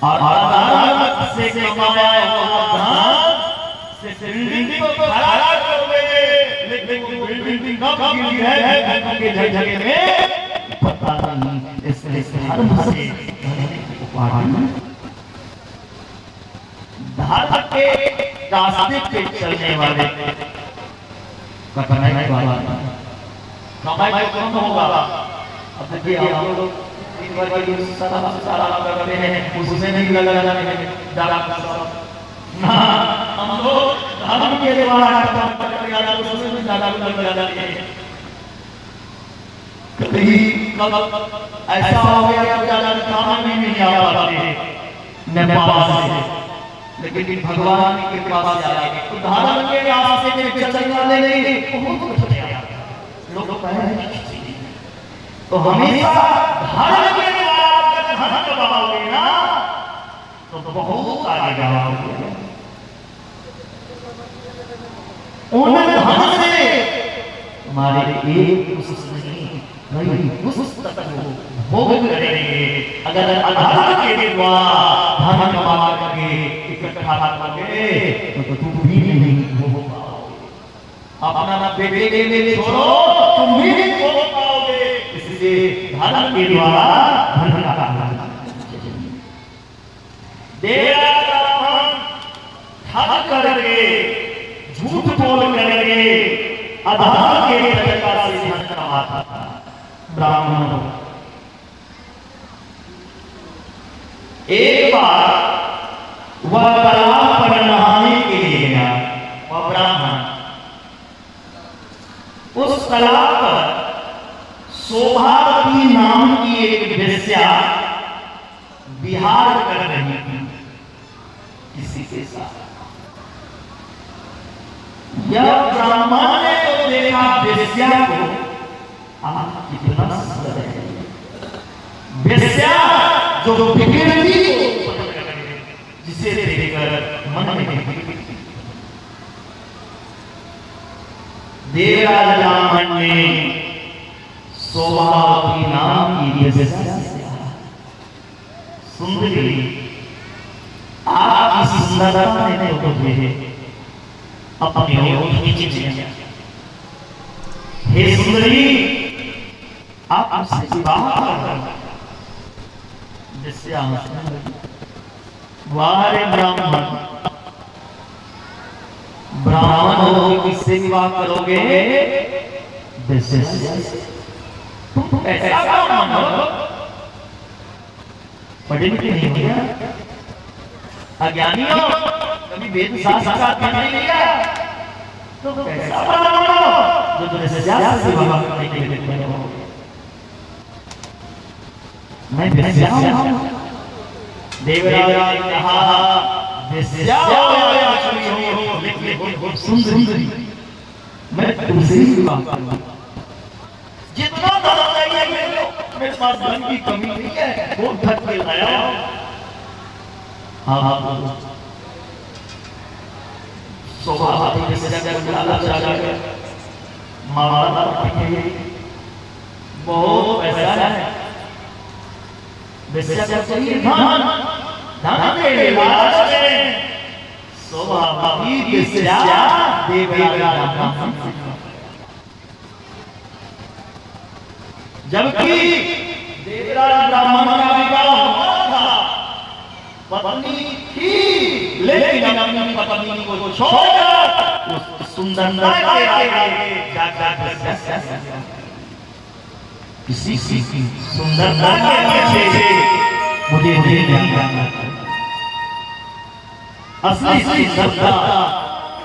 और आधार से कमाया हुआ धन से बिल्डिंग को खड़ा कर दे, लेकिन बिल्डिंग कब गिरी है धन के झगड़े में पता नहीं। इसलिए धर्म से उपाधि धर्म के रास्ते पे चलने वाले कठिनाई कमाई कौन होगा। अब देखिए हम लोग सारा करते हैं उससे नहीं लगा ना, हम लोग धर्म के द्वारा उसमें भी ज्यादा लगा जाते हैं। कभी ऐसा हो गया कि ज्यादा काम नहीं आ पाते नेपाल से, लेकिन भगवान के कृपा से आ गए। तो धर्म के रास्ते में चलने वाले नहीं बहुत कुछ लोग पहले तो हमेशा धर्म के द्वारा धन कमाओगे ना तो बहुत आगे जाओगे। उन धन से हमारे एक नहीं पुस्तक भोग करेंगे। अगर अधर्म के द्वारा धन कमा करके इकट्ठा करोगे तो तुम भी नहीं भोग पाओगे। अपना बेटे के लिए छोड़ो तुम भी नहीं भोग पाओगे। इसलिए धर्म के द्वारा धन कमाना देवराज ब्राह्मण ठग करके झूठ बोल करके अधर्म के तरीका से धन कमाता था। ब्राह्मण एक बार वह तालाब पर नहाने के लिए गया। वह ब्राह्मण उस तालाब पर शोभावती नाम की एक वेश्या विहार कर रही थी किसी के साथ। यह ब्राह्मण ने तो देखा वेश्या को, कितना सुंदर है वेश्या जो बिगड़ती जिसे देखकर मन में देवराज ब्राह्मण ने शोभावती नाम की वेश्या सुंदरी आपकी सुंदरता ने तो मुझे अपनी ओर खींच लिया। हे सुंदरी आप मुझसे विवाह करना। वारे ब्राह्मण ब्राह्मण हो किससे विवाह करोगे? तुम ऐसा ब्राह्मण हो पढ़े लिखे नहीं हो गया, अज्ञानी हो, कभी वेद शास्त्र नहीं लिया, तो ऐसा ब्राह्मण हो जो तुमसे विवाह करने के लिए हो। मैं वेश्या हूं। देवराज ने कहा वेश्या हो लेकिन सुंदरी मैं तुमसे ही विवाह करूंगा। जितना धन चाहिए मेरे पास धन की कमी नहीं है, वो धन के लाया। हाँ शोभावती बहुत पैसा है। वेश्या को चाहिए धन, धन के लालच में शोभावती वेश्या देवराज ब्राह्मण। जबकि देवराज ब्राह्मण का विवाह हुआ था, पत्नी थी लेकिन अपनी पत्नी को छोड़कर उस सुंदरता के आगे जाकर किसी की सुंदरता के पीछे मुझे नहीं जानना। असली सुंदरता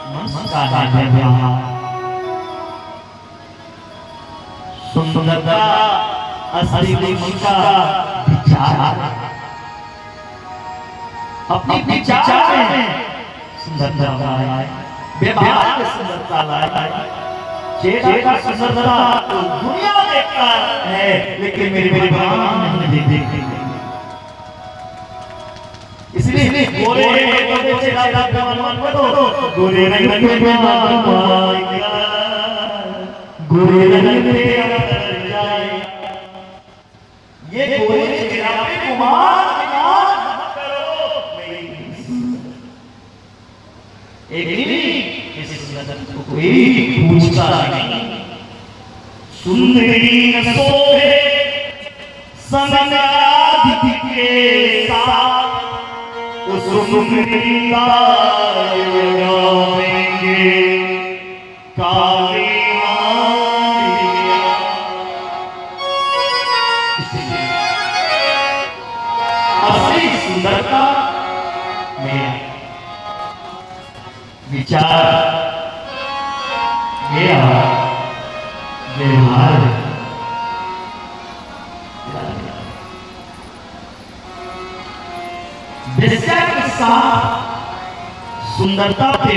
मन का है, सुंदरता असली मन का विचार। अपनी विचार में सुंदरता लाए, व्यवहार में सुंदरता लाए, चेहरा का सुंदरता तो दुनिया देखता है, लेकिन मेरे भगवान नहीं देखते। इसलिए गोरे को चेहरा का मन करो, गोरे रंग पे माएगा, गोरे रंग पे अगर जाए, ये गोरे चेहरा पे कुमार कोई पूछता नहीं। सुंदरी न सोहे संगाधिक के साथ, उस सुंदरी का गावेंगे काली हारियां। असली सुंदरता में विचार, मेरा व्यवहार, वेश्या के साथ सुंदरता पे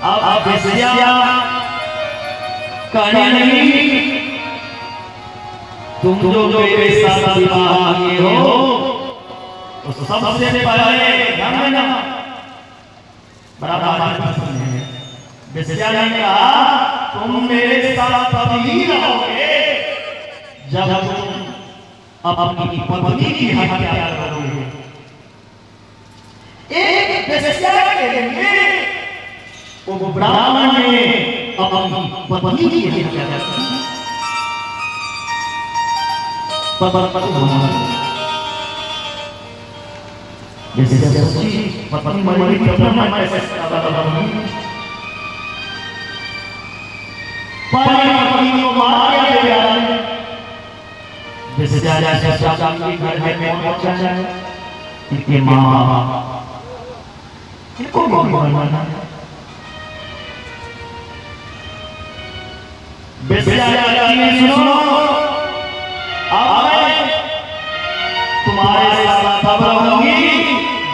अब वेश्या कहने लगी, तुम जो मेरे साथ विवाह किए हो, तो सबसे पहले गंगा बड़ा पसंद है। वेश्या ने कहा, तुम मेरे साथ तभी रहोगे जब तुम अपनी पत्नी की हत्या करोगे। एक वेश्या के लिए वो ब्राह्मण ने अपनी पत्नी की हत्या कर दी। जैसे सोची पत्नी मरी पत्नी को मार दिया गया। जैसे के घर में कौन बच्चा है, इनके माँ इनको मारना। सुनो, अब मैं तुम्हारे साथ तब रहूंगी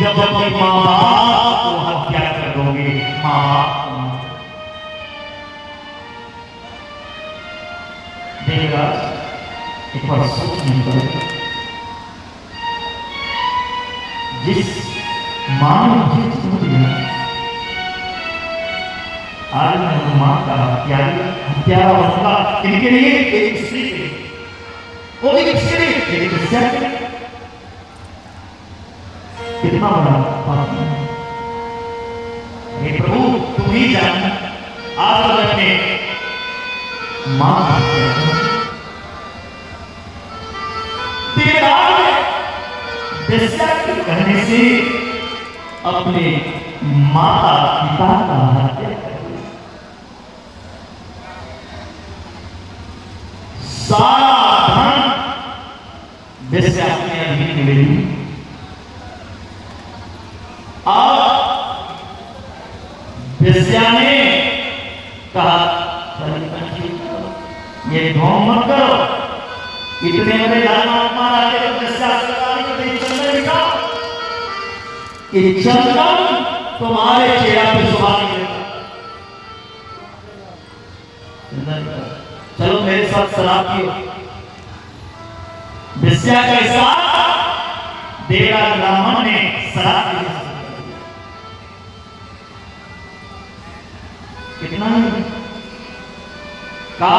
जब अपनी माँ को हत्या करोगे। माँ देगा, एक बार सोच नहीं करेगा। जिस माँ ने जिस आज माँ का हत्यारा बनूंगा, इनके लिए एक स्त्री, वो एक स्त्री कितना बड़ा पाप है। हे प्रभु, तुम ही जान, आज अपने माँ वेश्या के कहने से अपने माता पिता का हत्या कर, सारा धन वेश्या अपने अधीन ले ली। वेश्या ने कहा, ये ढोंग मत करो, इतने बड़े मारा के चंदन तुम्हारे चेहरा पे सुहानी देगा। चलो मेरे साथ शराब पियो। वेश्या के साथ देवरा ब्राह्मण ने शराब पी। कितना का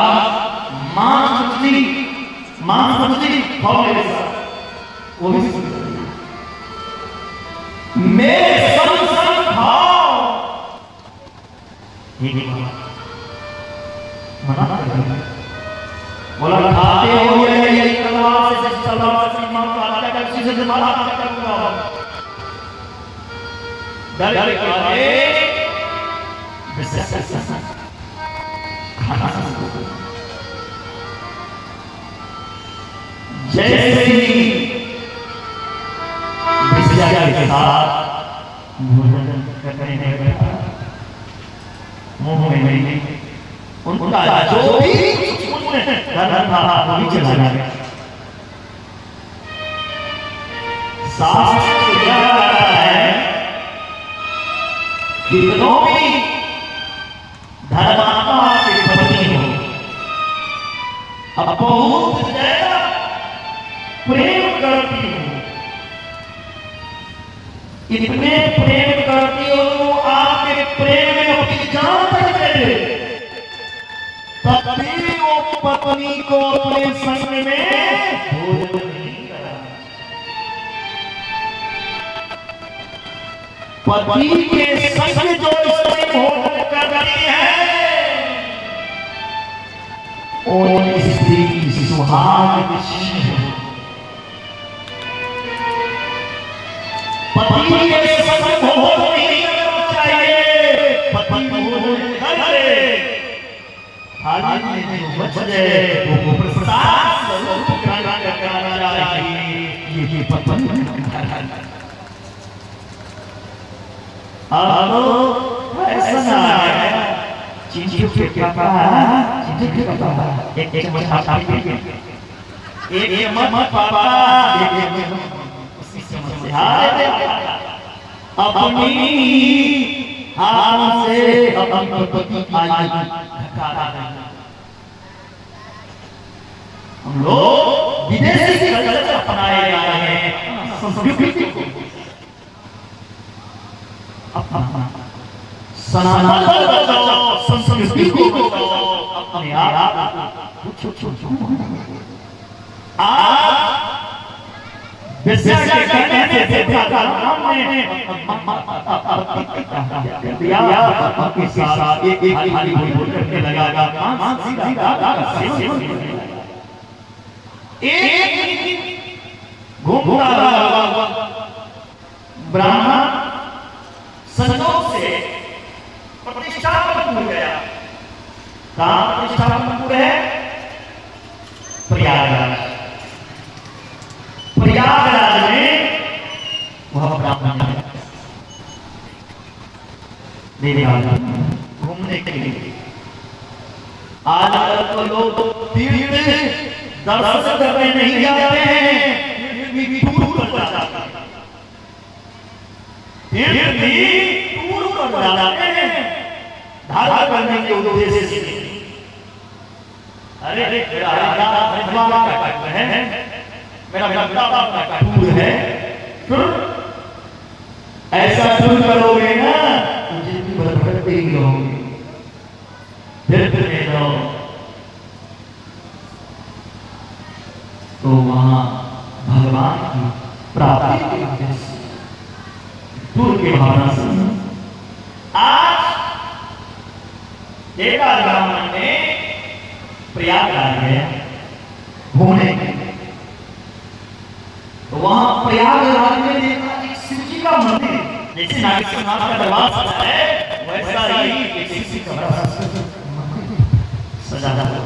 मां समझती खाओ मेरे साथ, वो भी मेरे संग खाओ। मना कर दिया, बोला खाते हो ये तलवार से इमाम को हत्या कर, किसी से मारा करूंगा। डर के जैसे ही वेश्या के साथ भोजन करने बैठा, मुंह में नहीं उनका जो भी धन था वो भी चला गया। शास्त्र यह कहता है कितनों भी धर्मात्मा के पति हो, अब बहुत ज्यादा प्रेम करती हो, इतने प्रेम करती हो तो आपके प्रेम में अपनी जान तक दे दे, तब भी वो पत्नी को अपने संग में भोजन नहीं कराना। पति के संग जो स्त्री भोजन करती है और स्त्री की सुहाग चिन्ह है। पति के संग भोजन नहीं करना चाहिए, पति भोजन करे, थाली में जो बच जाए वो प्रसाद स्वरूप ग्रहण करना चाहिए। ये पत्नी अब ऐसा ना है चीज़ों के पापा, चीज़ों के पापा, एक चम्मच आप एक चम्मच पापा, एक उसी चम्मच से अपनी हाथ से अपनी पत्नी आई हम लोग विदेशी कल्चर अपनाए जा रहे हैं, संस्कृति को अपना सनातन संस्कृति को अपने आप विद्या के कहने से विद्या का नाम ने दिया आपके साथ एक हाली बोल करके लगागा एक घूमता रहा ब्राह्मण संयोग से प्रतिष्ठापन हो गया। कहाँ प्रतिष्ठापन हुआ है? प्रयागराज। प्रयागराज में वह ब्राह्मण घूमने के लिए आजकल तो लोग तीर्थ दर्शन करने नहीं जाते हैं, टूर पर जाते हैं, तीर्थ भी टूर पर जाते हैं धारा करने के उद्देश्य से। अरे मेरा हरिद्वार का है, मेरा टूर है, ऐसा टूर करोगे ना मुझे भी भटकते ही रहोगे, फिर में जाओ तो वहां भगवान की प्राप्ति के टूर के भावना से आज देखा ब्राह्मण ने प्रयागराज गया घूमने, तो वहां प्रयागराज में देखा एक शिव जी का मंदिर, जैसे नागेश्वरनाथ का दरबार सजा है वैसा ही एक शिव जी का सजा हुआ।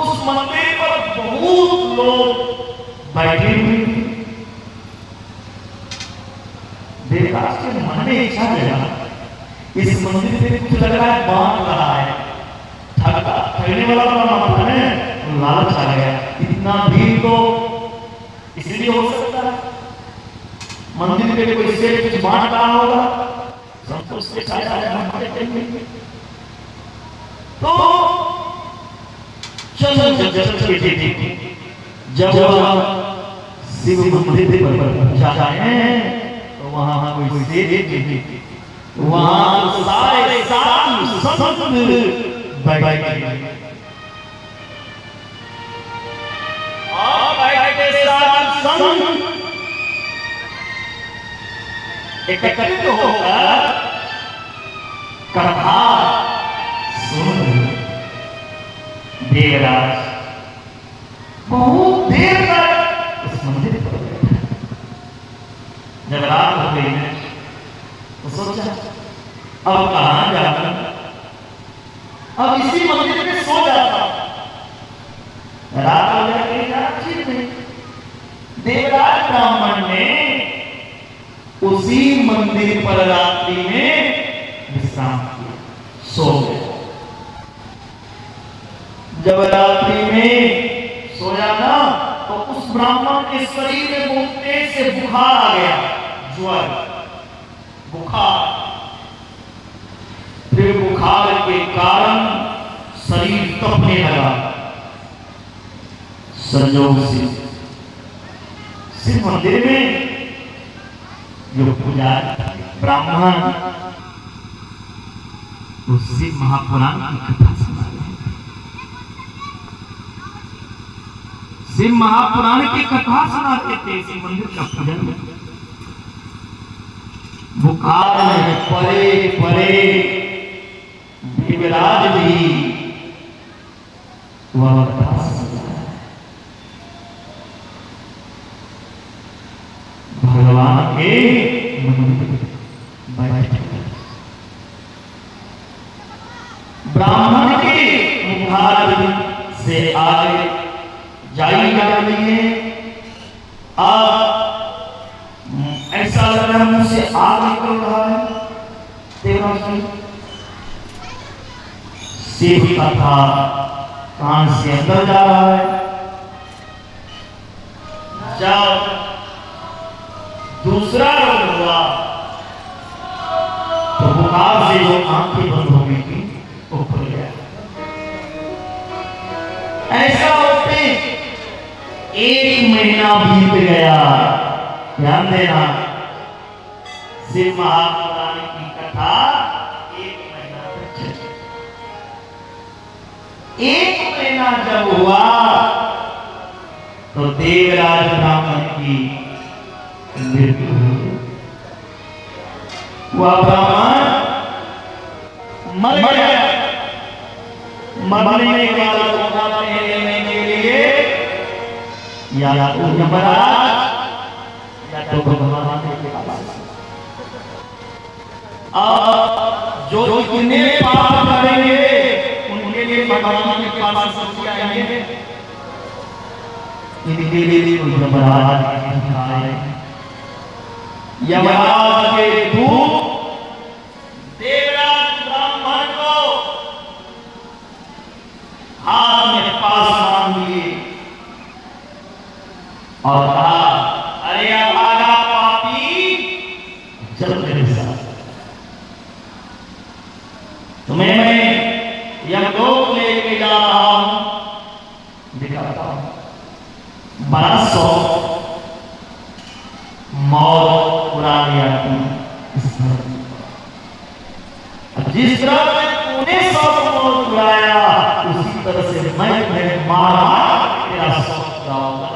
उस मंदिर पर बहुत लोग बैठे हुए, देवराज के मन में इच्छा जगा, इस मंदिर पे कुछ लग रहा है बांध रहा है, ठगने वाला मामला है, लालच आ गया, इतना भीड़ तो इसलिए हो सकता है मंदिर पे कोई से कुछ बांट रहा होगा, संतोष के साथ तो चलो जब शिव मंदिर पर जाए तो वहां कोई से वहां सारे साधु संत बैठे एकत्रित होकर कथा सुन देवराज बहुत देर तक उस मंदिर पर बैठा। जब रात हो गई है तो सोचा अब कहां जाता, अब इसी मंदिर में सो जाता, रात हो गई। देवराज ब्राह्मण ने उसी मंदिर पर रात्रि में विश्राम किया, सो गया। जब रात्रि में सोया ना तो उस ब्राह्मण के शरीर में बहुत तेज से बुखार आ गया, ज्वर, बुखार। फिर बुखार के कारण शरीर तपने लगा। संयोग से शिव मंदिर में जो पुजारी ब्राह्मण उससे महापुराण की कथा सुना रहे हैं। शिव महापुराण की कथा सुनाते थे शिव मंदिर का पूजन। बुखार में परे परे देवराज भी वह कथा सुना रहे हैं। भगवान के ब्राह्मण के बुखार से आगे जाई जा रही है। ऐसा लग रहा है मुंह से आग निकल रहा है। देवराज शिव का था कान से अंदर जा रहा है। जब दूसरा रोग हुआ तो बुखार से जो आंखें बंद हो गई थी वो खुल गया। ऐसा होते 1 महीना बीत गया। ध्यान देना, शिव महापुराण की कथा 1 महीना तक चली। 1 महीना जब हुआ तो देवराज ब्राह्मण की मृत्यु हुई। वह ब्राह्मण मर गया। मरने के बाद मौका लेने के लिए या तो यमराज या तो भगवान के पास। अब जो इतने पाप करेंगे उनके लिए भगवान के पास सब आएंगे। इनके लिए यमराज आए। यमराज के दूत देवराज ब्राह्मण को हाथ में पास मांग लिए और कहा, अरे भागा पापी, चल मेरे साथ, तुम्हें मैं यमलोक लेके जा रहा हूं, दिखाता हूं। बड़ा शौक मौत उड़ा लिया जिस तरह तूने सब मौत उड़ाया उसी तरह से मैं तुम्हें मारा तेरा शौक उड़ाऊंगा।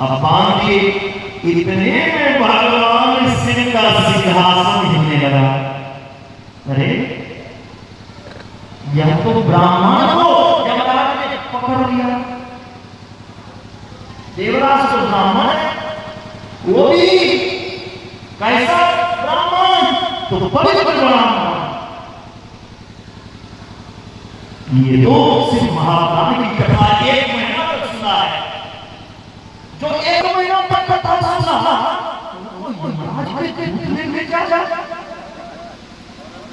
अब बांधिए इतने में भगवान शिव का सिंहासन हिलने लगा। अरे यह तो ब्राह्मण को यमराज ने पकड़ लिया। देवराज तो ब्राह्मण है, वो भी कैसा ब्राह्मण, तो पवित्र ब्राह्मण। ये तो शिव महापुराण की कथा 1 महीना तक सुना है। जो 1 महीना तक कथा सुना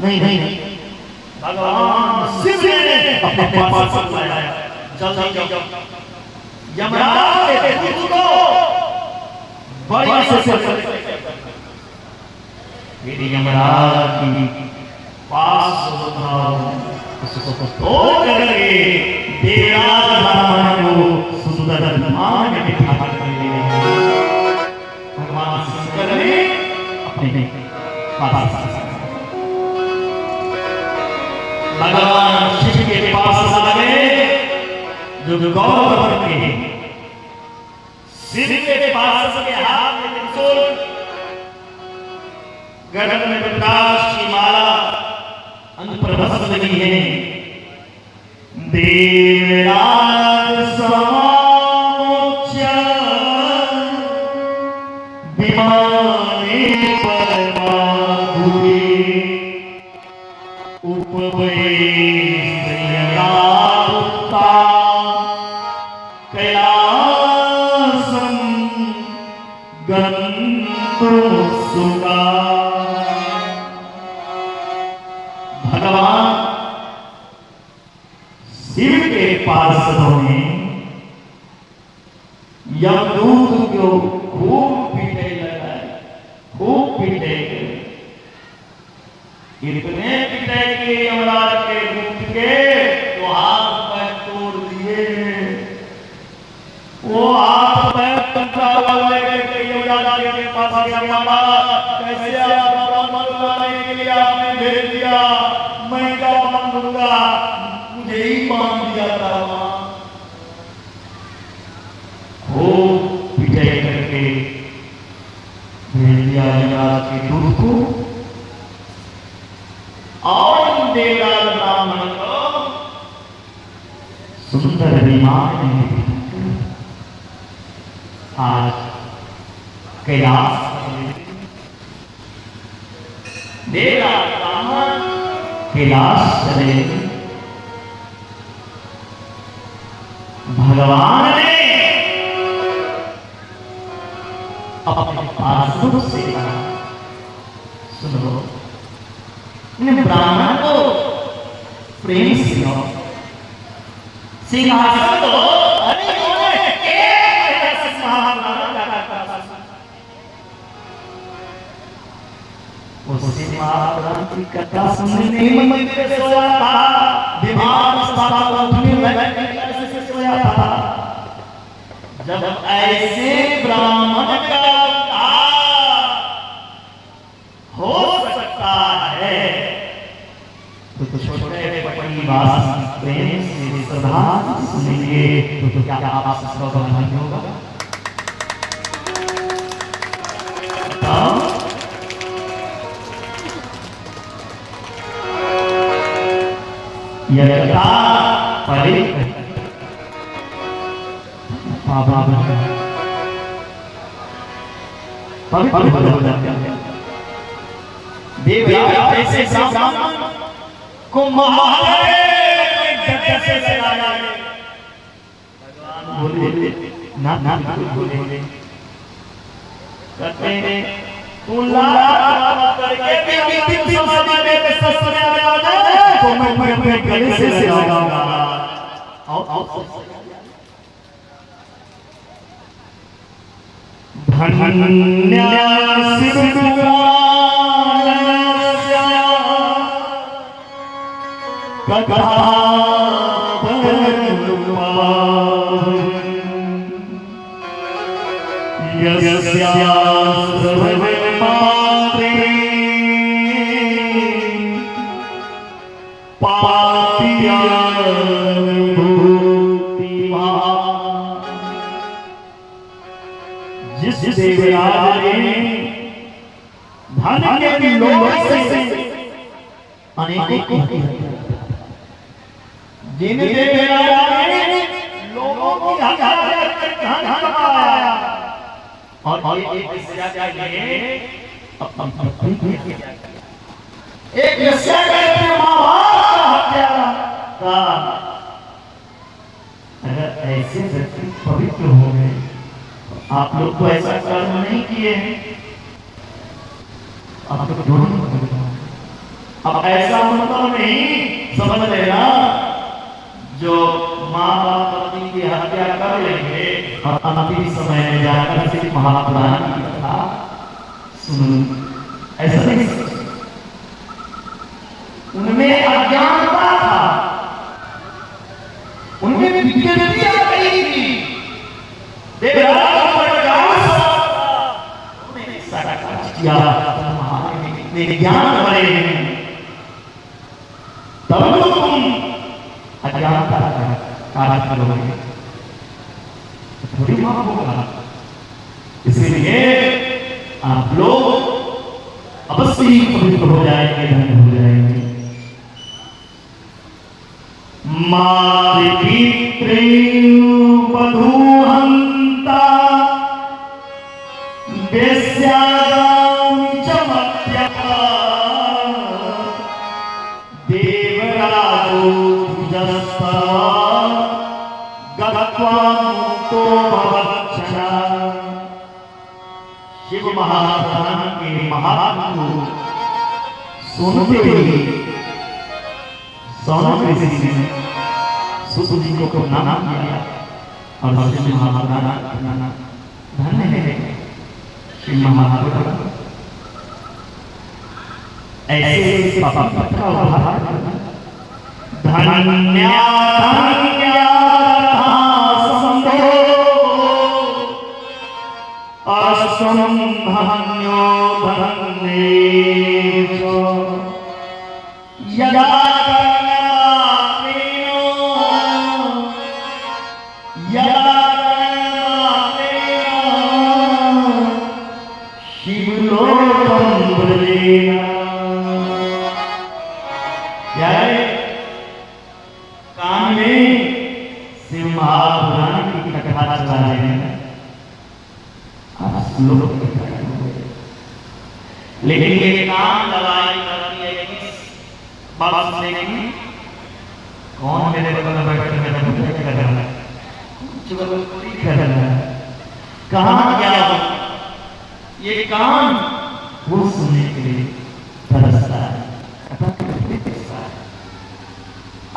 नहीं भगवान शिव ने अपने पास बुलाया। जल्दी यमराज के दूत को बड़ी से मेरी यमराज की पास उसको तोड़ करके देवराज ब्राह्मण को सुंदर विमान में बिठा कर ले गए। भगवान शंकर ने अपने पास भगवान शिव के पास आ गए जो गौरव करते हैं। शिव के पास के हाथ में त्रिशूल, गर्दन में रुद्राक्ष की माला, अंग पर भस्म लगी है। देवराज समामोच्च विमाने परमाधुरे उपवये श्रीरामुक्ता कैलासं गन्तु सुगा। शिव के पार्षदों ने यमदूत को खूब पीटे लगाए, खूब पीटे, इतने पीटे कि यमराज के दूत के तो हाथ पैर तोड़ दिए। वो हाथ पैर टूटा हुआ लेके यमराज के पास गया, महाराज कैसे आपका मन बनाने के लिए आपने भेज दिया, मैं क्या मान लूंगा, मुझे ही मान दिया था। खूब पिटाई करके भेज दिया यमराज के दूत को, और देवराज ब्राह्मण को सुंदर विमान में आज कैलाश देवराज ब्राह्मण कैलाश चले। भगवान ने अपने पार्षदों से कहा, सुनो, इन ब्राह्मण को प्रेम से सिंहासन दो, अरे उसे महाप्राण की कथा सुनने मंदिर में सोया था, विमान से सोया था। जब ऐसे ब्राह्मण का हो सकता है तो छोटे परिवार प्रेम से सदा सुनेंगे तो क्या आप सौभाग्य होगा? यह कथा पवित्र देवराज ऐसे ब्राह्मण को महारे से लाया। भगवान बोले ना बोले कहते हैं तू लाला करके भी समाधि में ससुर आ जाए तो मैं अपने गले से लगाऊंगा। आओ धन्य शिव कथा जिस देवराज ने धन के लोभ से अनेकों की जिन देवराज ने लोगों की हत्या कर धन कमाया और एक वेश्या के लिए एक वेश्या के मां-बाप का हत्या का। अगर ऐसे व्यक्ति पवित्र हो गए, आप लोग तो ऐसा कर्म नहीं किए हैं, आप तो अब ऐसा मतलब नहीं समझ लेना जो माँ बाप पत्नी की हत्या कर लेंगे और अंतिम समय में जाकर सिर्फ महापुराण की कथा सुन, ऐसा नहीं। उनमें अज्ञानता था, उनमें विकृतियां गई थी। देवराज ज्ञान भरे तब तुम अज्ञानता कार्य करोगे, थोड़ी माफ होगा। इसलिए आप लोग अवश्य ही पवित्र हो जाएंगे, धन्य हो जाएंगे। मातृपितृवधूहन्ता वेश्यागामी च मत्यका देवराजो द्विजस्ता गत्वा मुक्तो भवच्छा। शिव महापुराण के महात्मा सुनते ही सौनक ऋषि ने सुत जी को नाम दिया और श्री महाभारत धन्य है श्री महाभारत ऐसे पापा धन्य असंभन्यो धन्येषु यदा कान में शिव महापुराण की कथा चला रहे हैं लेकिन ये काम दवाई करती है किस बात से नहीं कौन मेरे बगल में बैठ कर मेरा मुझे कर रहा है चुगलखोरी कर रहा है कहाँ गया ये काम वो सुनने के लिए तरसता है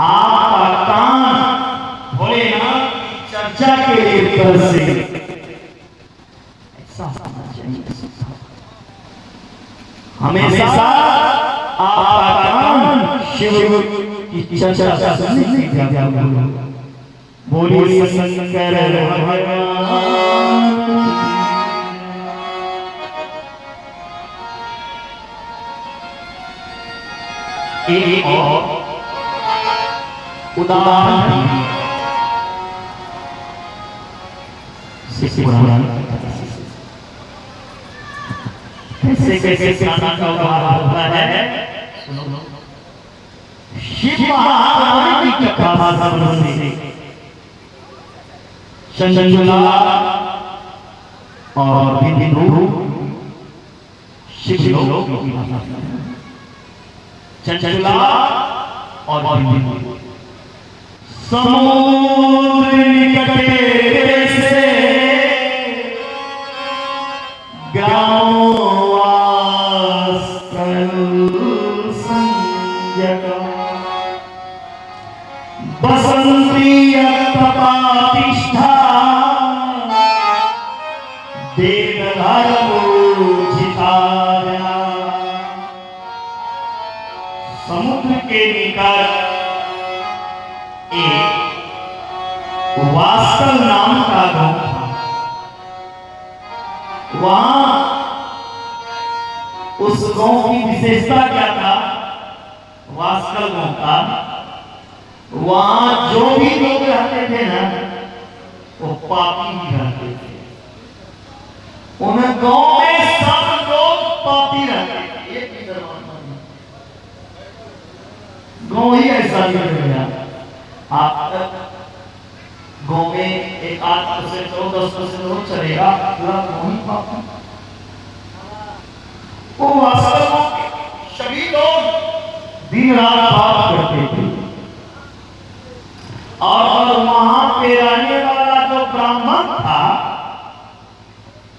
आपका कान भोलेनाथ की चर्चा के लिए तरसे हमेशा आपका कान शिव की चर्चा सुनने के लिए बोलिए शंकर भगवान एक और उदाहरण पुराण कैसे कैसे प्राणी का उद्धार होता है सुनो शिव महापुराण की कथा सुनने से चंचला और बिंदु शिव लोक की भाषा चंचला और बिंदु समुद्र निकटे से ग्रामवास संजगा बसंती तपातिष्ठा देवधर्मोचिताया समुद्र के निकट एक वास्तव नाम का गांव था वहां उस गांव की विशेषता क्या था वास्तव गांव का वहां जो भी लोग रहते थे ना वो पापी ही रहते थे उन गांव में सब लोग पापी रहते थे एक ही दरवाजा गांव ही ऐसा ही रह गया आप गांव में एक 8% और 10% लोग चलेगा पूरा गांव ही पापी वो वास्तव में सभी लोग दिन रात पाप करते थे और वहां पे रहने वाला जो ब्राह्मण था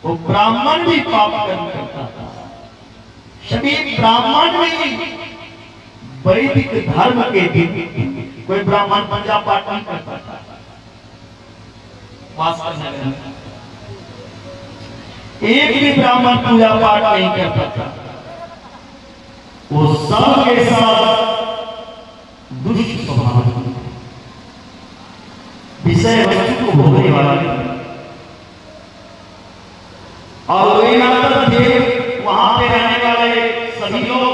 वो ब्राह्मण भी पाप करता था सभी ब्राह्मण भी वैदिक धर्म के दिन कोई ब्राह्मण पूजा पाठ नहीं करता था एक भी ब्राह्मण पूजा पाठ नहीं करता था वो सब के साथ दुष्ट स्वभाव विषय वस्तु को भोगने वाला और वहां पे रहने वाले सभी लोग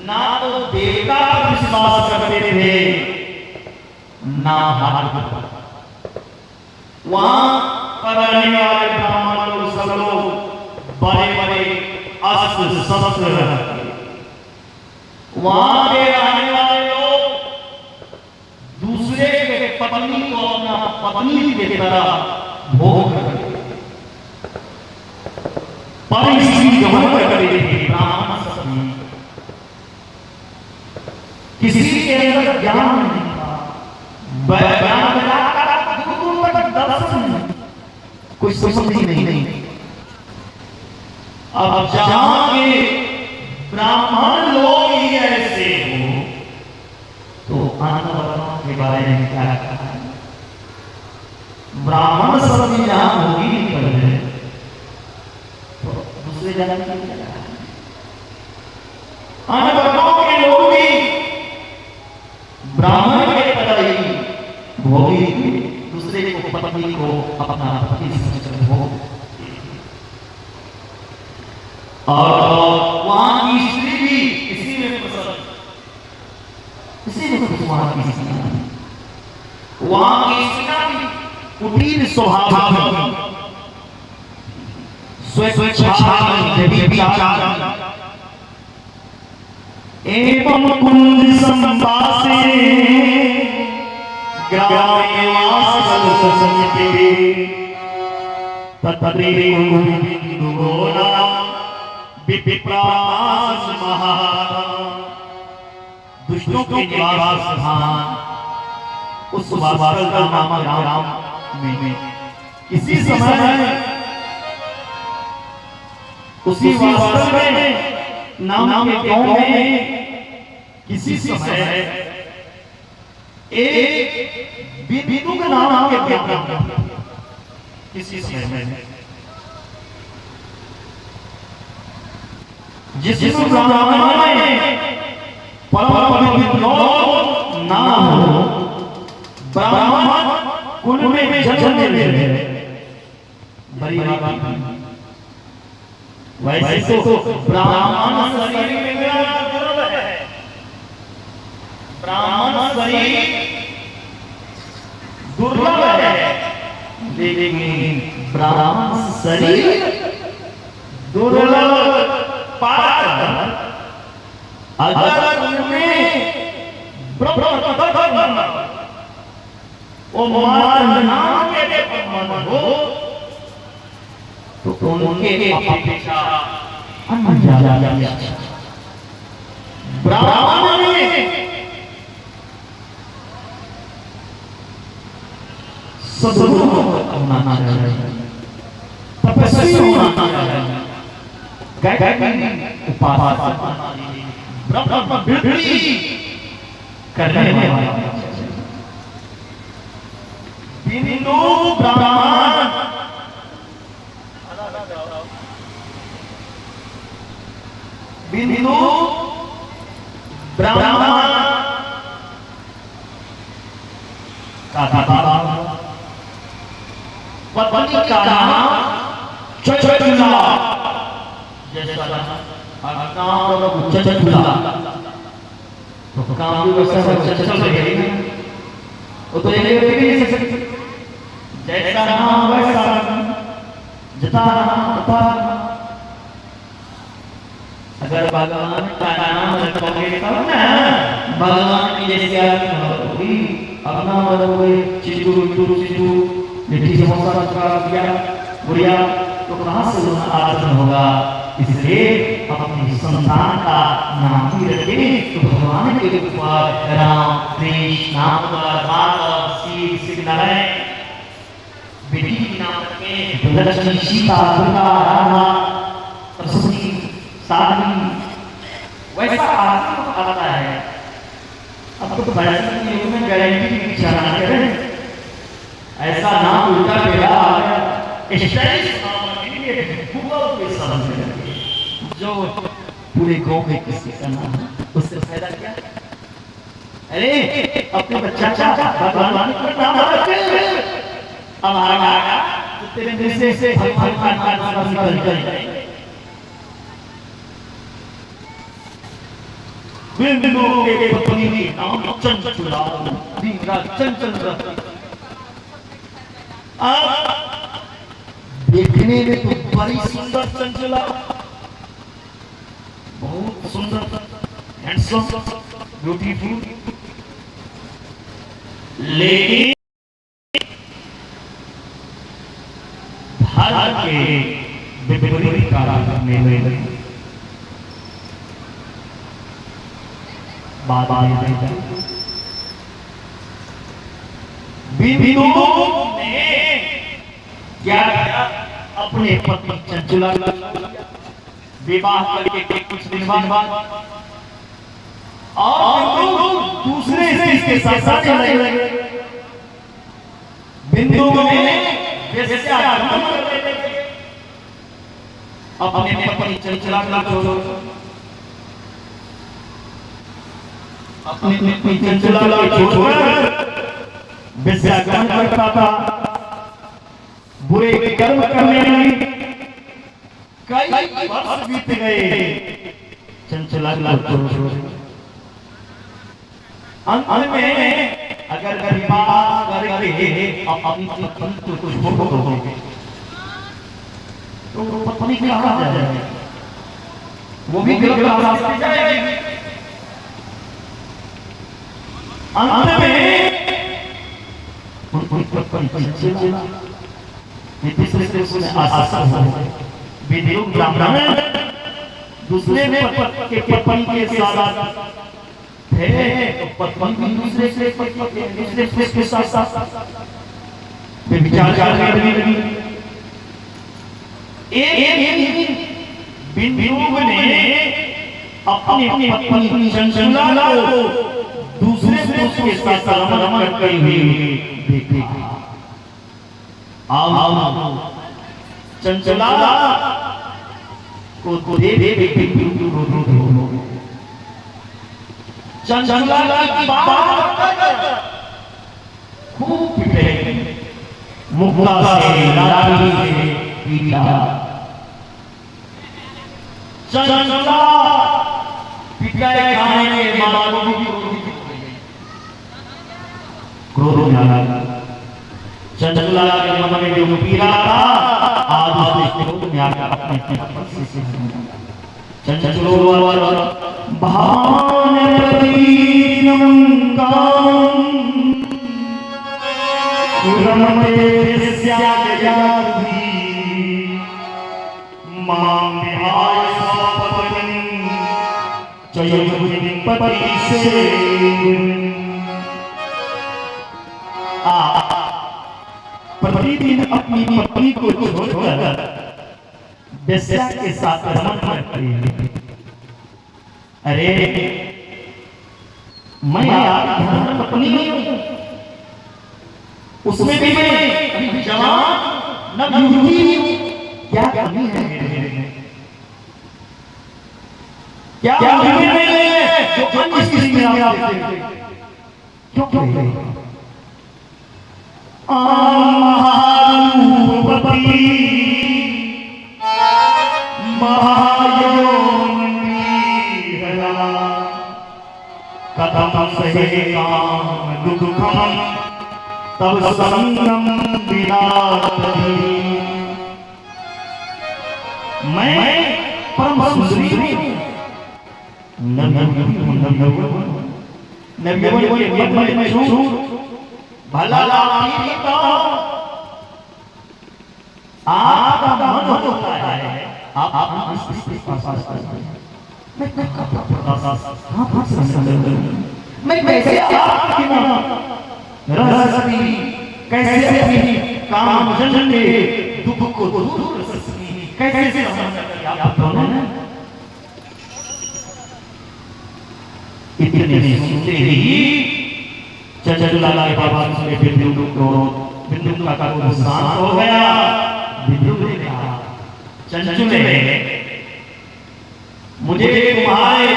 ना तो देवता पर विश्वास करते थे ना हाथ वहां पर रहने वाले ब्राह्मण लोग सब लोग बड़े बड़े अस्त्र शस्त्र रखते वहां पे रहने वाले लोग दूसरे के पत्नी को अपना पत्नी की तरह भोग करते गमन करते थे ब्राह्मण किसी के अंदर ज्ञान नहीं था कोई समझ ही नहीं अब जहां के ब्राह्मण लोग ही ऐसे हो तो आने वालों के बारे में अनपढ़ों के लोग भी ब्राह्मण के पति भोगी दूसरे को पत्नी को अपना पति समझकर भोग, और वहां की स्त्री भी इसी में प्रसन्न, इसी में खुश वहां की स्त्री, वहां की स्त्री भी कुटीर स्वभाव एवं कुंज संवासे ग्रामे वास ससंते तत्रे बिंदु गोला विप्रास महा, दुष्टों के निवास स्थान उस वासल राम में इसी समय उसी वासल में नाम के गांव में किसी समय एक बिंदु का नाम के ब्राह्मण किसी समय में जिस ब्राह्मण में परम पवित्र नाम हो, ब्राह्मण कुल में जन्म ले बड़ी बात। वैसे तो ब्राह्मण शरीर में मेरा दुर्लभ है, ब्राह्मण शरीर दुर्लभ है, लेकिन ब्राह्मण शरीर दुर्लभ पाकर अगर उनमें ब्रह्म वो नाम के ब्रह्म हो तो उनके अपेक्षा ब्राह्मण में सद्गुरु होना चाहिए, तपस्वी होना चाहिए, उपासना ब्रह्म वृद्धि करने वाला बिंदु ब्राह्मण बिंदु ब्राह्मण पत्नी का नाम चचुला, जैसा नाम चचुला तो काम भी वैसा चचल रहेगा, वो तो एक जैसा नाम वैसा जता नाम तथा। अगर भगवान का नाम रखोगे तब ना भगवान की जैसी आरती होगी, अपना मतलब चिंटू चिंटू लिट्टी समोसा दिया बुढ़िया तो कहाँ से आचरण होगा। इसलिए अपनी संतान का नाम ही रखें तो भगवान के ऊपर राम कृष्ण नाम माधव शिव नारायण, बेटी के नाम रखें लक्ष्मी सीता दुर्गा राधा सरस्वती साधनी, वैसा आता है। अब तो वैसे युग में गारंटी की इच्छा ना करें, ऐसा नाम उल्टा पेड़ा आ गया जो पूरे गांव में किसी का नाम उससे फायदा क्या। अरे अपने बच्चा भगवान का नाम रखे, अब आगा तेरे जैसे से भगवान का नाम निकल जाए। बिंदु के पत्नी की नाम चंचला, दीना चंचल रहती। देखने में तो बड़ी सुंदर चंचला, बहुत सुंदर, हैंडसम, ब्यूटीफुल, लेकिन भारत के विपरीत कार्य करने में बात बिंदु ने क्या किया, अपने पति चंचला विवाह करके कुछ दिन बाद और दूसरे इसके साथ लगे। बिंदु ने अपने पति चंचला को छोड़ अपनी चंचला को छोड़कर वेश्या ग्रहण करता था। बुरे कर्म करने में कई वर्ष बीत गए। चंचला को छोड़ अंत में अगर विवाह करके अपनी पत्नी को छोड़ दोगे तो पत्नी कहाँ जाएगी? वो भी गलत रास्ते जाएगी। अंत में उनकी पत्नी तीसरे से उसने आशा हो विद्युत ब्राह्मण दूसरे के पत्नी के साथ थे तो पत्नी दूसरे के साथ विचार करने लगी। एक बिंदु ने अपनी पत्नी चंचला को दूसरे पुरुष के साथ रमण करती हुई देखी। आओ चंचला को देख चंचला की बात खूब पिटे, मुक्ता से लाठी से पीटा। चंचला पिटाई खाने के बाद क्रोध में आ गया। चंचला के मन में जो पीड़ा था आज उसने क्रोध में आकर अपने पति से चंचलो भान प्रतीनम काम रमते स्यायाधि मां विहाय स्वपत्नी चयन पति से प्रतिदिन अपनी पत्नी को छोड़कर वेश्या के साथ रमण करती है। अरे मैं आपकी पत्नी हूं, उसमें भी मैं जवान न युवती, क्या कमी है मेरे में? क्या कमी है जो अन्य स्त्री में आप देखते हैं? क्यों कथम सहे काम दुखम तब संगम विनाशि। मैं परम सुंदरी भला आपका मन होता है आप इसके पास मैं कैसे आपकी रसनी कैसे अपनी काम जन के दुख को दूर कर सकती, कैसे आप दोनों इतने सुनते ही चंचला के बाबा से बिंदु का शांत हो गया। बिंदु ने कहा चंचले मुझे तुम्हारे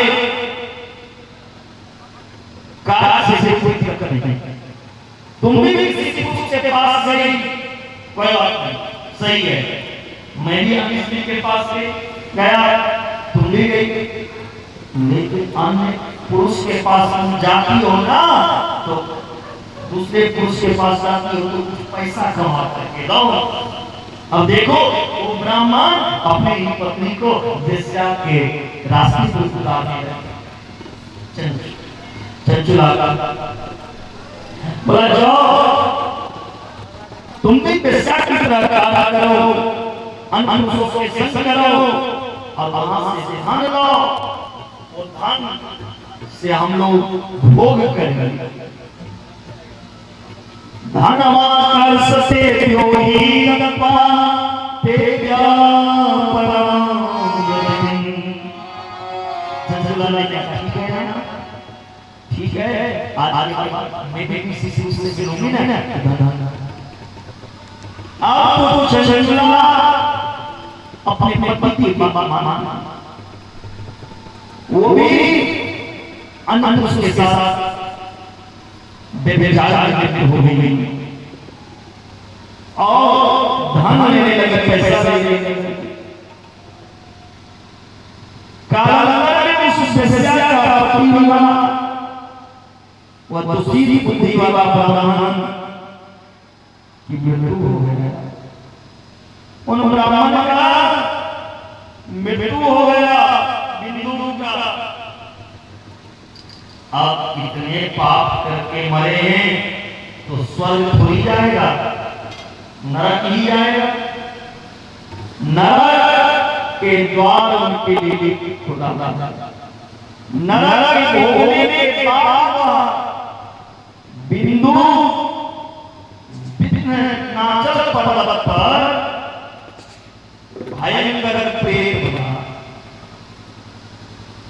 कार्य से कोई दिक्कत नहीं, तुम भी किसी पुरुष के पास गई कोई बात नहीं, सही है। मैं भी अन्य के पास गया, तुम भी गई, लेकिन अन्य पुरुष के पास तुम जाती हो ना तो दूसरे पुरुष के पास जाती हो तो कुछ पैसा कमा करके दो। अब देखो वो ब्राह्मण अपनी पत्नी को वेश्या के रास्ते पर उतारने लगे। चंचला बोला जाओ तुम भी वेश्या की तरह कार्य करो, अन्य पुरुषों के संग करो और वहां से धन लो, वो धन से हम लोग भोग करेंगे। धनवान सते योगी नगपा ते व्यापराम। चंचला ने क्या ठीक है ना, ठीक है आज मैं भी किसी से मिलूंगी ना। आप चंचला अपने पति की वो भी अन्य पुरुष के साथ व्यभिचार की मृत्यु हो गई और धन लेने लगे, पैसा लेने लगे। कालांतर में उस व्यभिचार का पति बना, वह तो सीधी बुद्धि वाला ब्राह्मण की मृत्यु हो गया। उन ब्राह्मण का मृत्यु हो गया बिंदु का। आप इतने पाप करके मरे हैं तो स्वर्ग थोड़ी जाएगा, नरक ही जाएगा। नरक के द्वार उनके लिए खुदा, नरक भोगने के बाद बिंदु नाचल पर्वत पर भयंकर प्रेत बना।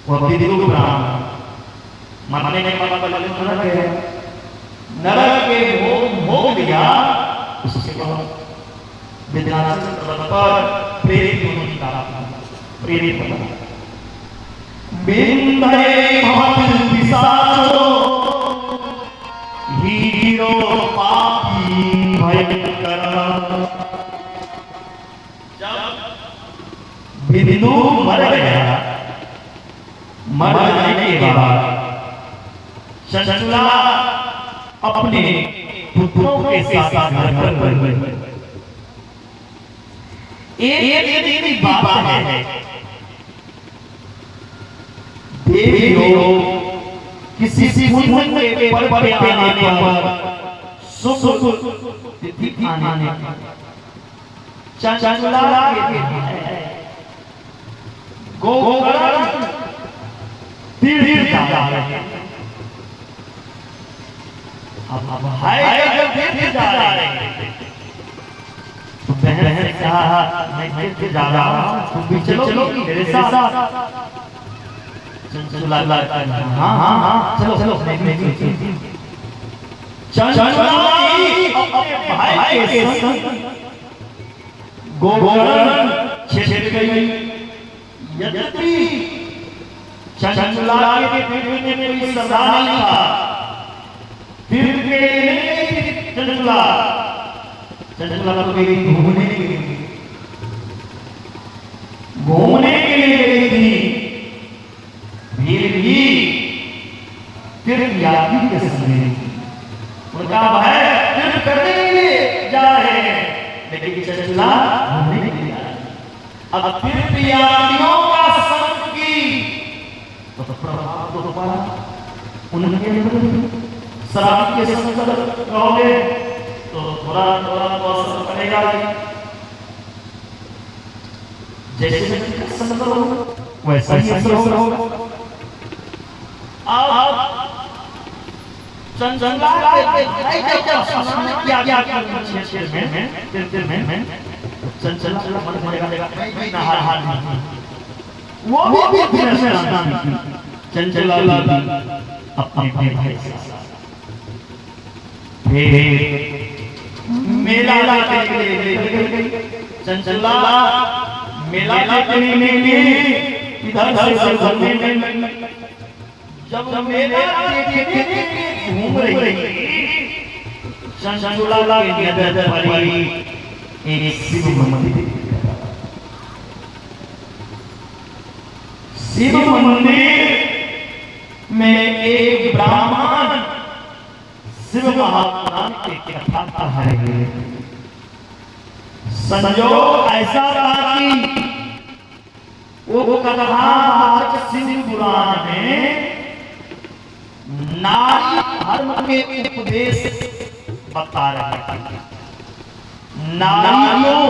वह बिंदु ब्राह्मण मरने के बाद नरक है, नरक के भोग लिया। उसके बाद विद्यानाचल पर्वत पर प्रेरित होने का प्रेरित बना। बिंदे महत पिशाचो हीरो पापी भयंकर। जब बिंदु मर गया, मर जाने के बाद चंचला अपने पुत्रों के साथ घर पर एक दिन की बात है, देवियों किसी पुण्य के पर्व पे आने पर शुभ तिथि आने पर चंचला के गोकर्ण तीर्थ जा रहे हैं। अब हाय जब तीर्थ जा रहे हैं तो बहन कहा मैं तीर्थ जा रहा हूं, तुम भी चलो मेरे साथ। चंचला हाँ चलो चलो। चंचला अपने भाई के संग गोकर्ण छिप गई। यद्यपि चंचला के पेट में कोई सदा नहीं था, फिर के चंचला तो गई घूमने के लिए, घूमने के लिए गई थी। फिर यात्री के समय उनका भाई फिर करने के लिए जा रहे हैं, लेकिन चंचला घूमने के लिए जा रहे हैं। अब फिर यात्रियों का संग की तो प्रभाव तो पड़ा उनके अंदर। शराब के संग रहोगे तो थोड़ा असर पड़ेगा। जैसे संग रहोगे वैसा ही असर होगा। अब चंचला चंचला अपने भाई मेला देखने गई। चंचला मेला देखने के लिए इधर से घूमने में, जब मेला देखने घूम रही चंचला के नजर पड़ी एक शिव मंदिर। शिव मंदिर में एक ब्राह्मण शिव महात्मा की कथा कह रहे हैं। संयोग ऐसा था कि वो कथा शिव पुराण में नारी धर्म के उपदेश बता रहे थे। नारियों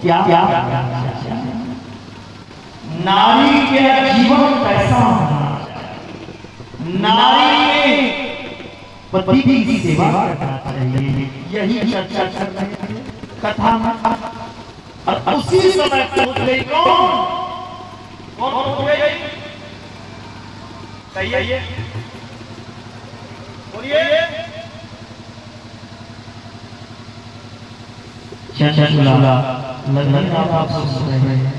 क्या नारी के जीवन कैसा होना, नारी में पति की सेवा करना चाहिए, यही चर्चा कर रहे थे कथा में। और उसी समय पूछ गई कौन पूछ गई? कहिए बोलिए। चंचला लगता आप सुन रहे हैं।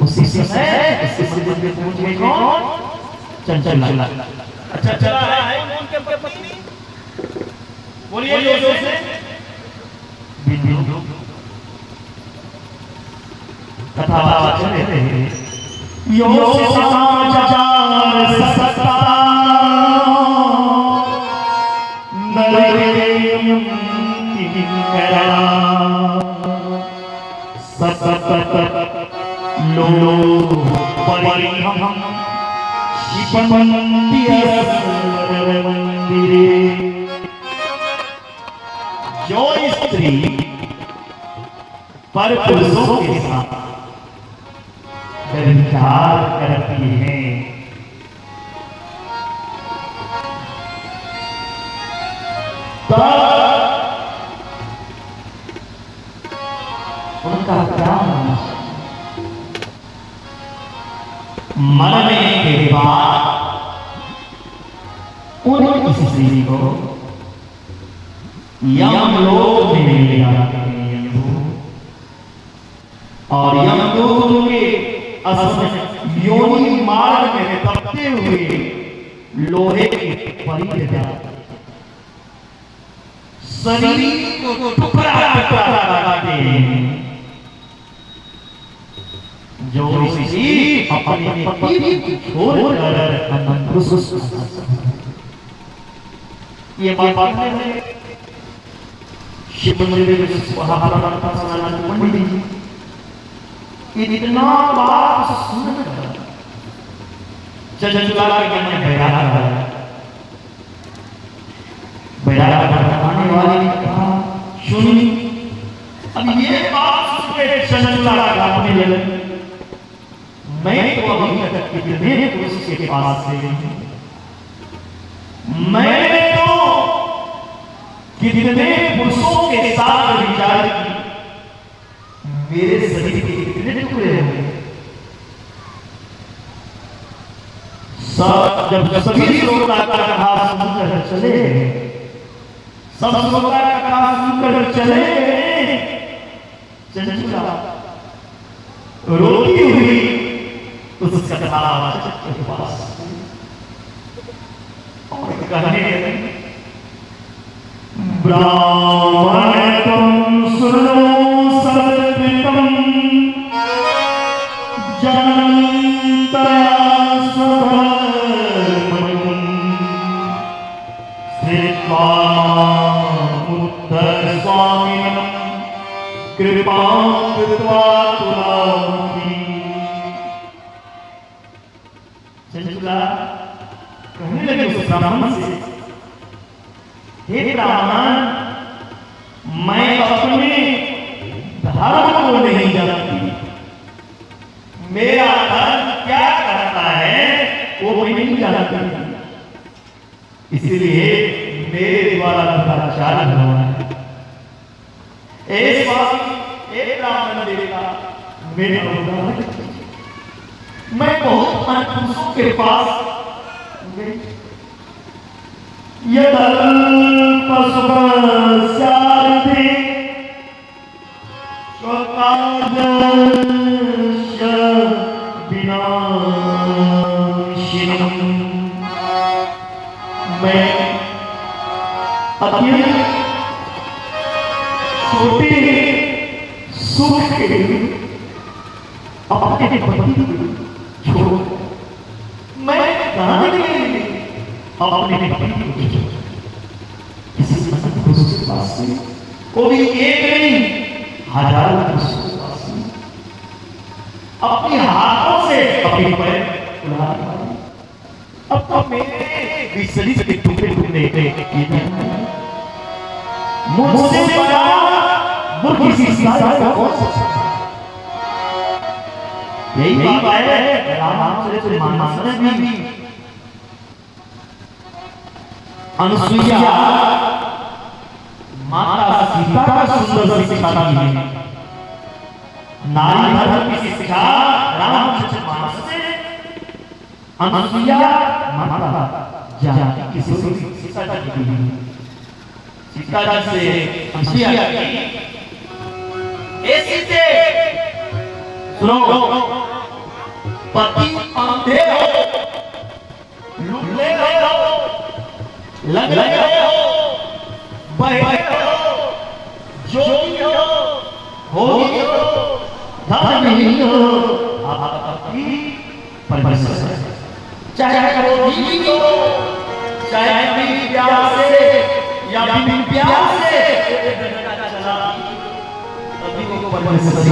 उसी समय इससे मंदिर में पूछे कौन? चंचला। अच्छा चला है उनके पत्नी, बोलिए जोर से। बिंदु कथा चले यो समाचार सत्ता नरेयम किंकरा सतत लो परिहम शिवमंदिरे जो स्त्री पर पुरुषों के साथ व्यभिचार करती है तब उनका क्या होना चाहिए? मरने के बाद उन स्त्री को यमलोक में ले जाते हैं और यमलोक के योनि मार्ग में तपते हुए लोहे की परी ले जाते शरीर को टुकड़ा करते हैं। जो ऋषि अपने पति को छोड़कर ये बात है शिव मंदिर में पंडित जी इतना बात सुनकर चंचला के मन में बैराग आने वाले ने कहा सुन अब ये बात सुनकर चंचला गाने लगे मैं तो अभी तक कितने पुरुष के पास से मैंने तो कितने पुरुषों के साथ विचार की मेरे शरीर के कितने टुकड़े हुए सब जब सभी लोग का कहा सुनकर चले सब लोग का कहा सुनकर चले चंचला रोती हुई उस कथा के पास और कहने लगी ब्राह्मण तुम सुनो सर्वतम जनतया स्वधर्मं स्थित्वा मुद्धर स्वामिनं कृपां कृत्वा तुलामि। चंचला कहने लगे उस ब्राह्मण से हे ब्राह्मण मैं अपने धर्म को नहीं जानती मेरा धर्म क्या करता है वो मैं नहीं जानती इसलिए मेरे द्वारा प्रचार हुआ है। एक ब्राह्मण देवता मेरे मैं बहुत पुरुषों के पास यदल्पसुखस्यार्थे स्वकार्यस्य विनाशिनम् मैं अत्यंत छोटे सुख के अपने पति छोड़ मैं कहने के लिए अपने किसी पुरुष के पास से कोई एक नहीं हजारों पुरुष के पास से अपने हाथों से अपने पैर उड़ा अब तो मेरे शरीर के टुकड़े टुकड़े मुझसे बड़ा मूर्ख किसी का कौन सकता है। यही बात है रामचरित मानस में भी अनुसुईया माता सीता का सुंदर शिक्षा दी है। नारी धर्म की शिक्षा रामचरित मानस से अनुसुईया माता जाति की शिक्षा दी है। सीता जी से अनुसुईया ए सीते सुनो पति अंधे हो, लुले हो, लग रहे हो, बहे हो, जोगी हो, धनी हो, आपकी परमेश्वर चाहे करो जीवी हो, चाहे बिन प्यार से या बिन प्यार से अभी को परमेश्वर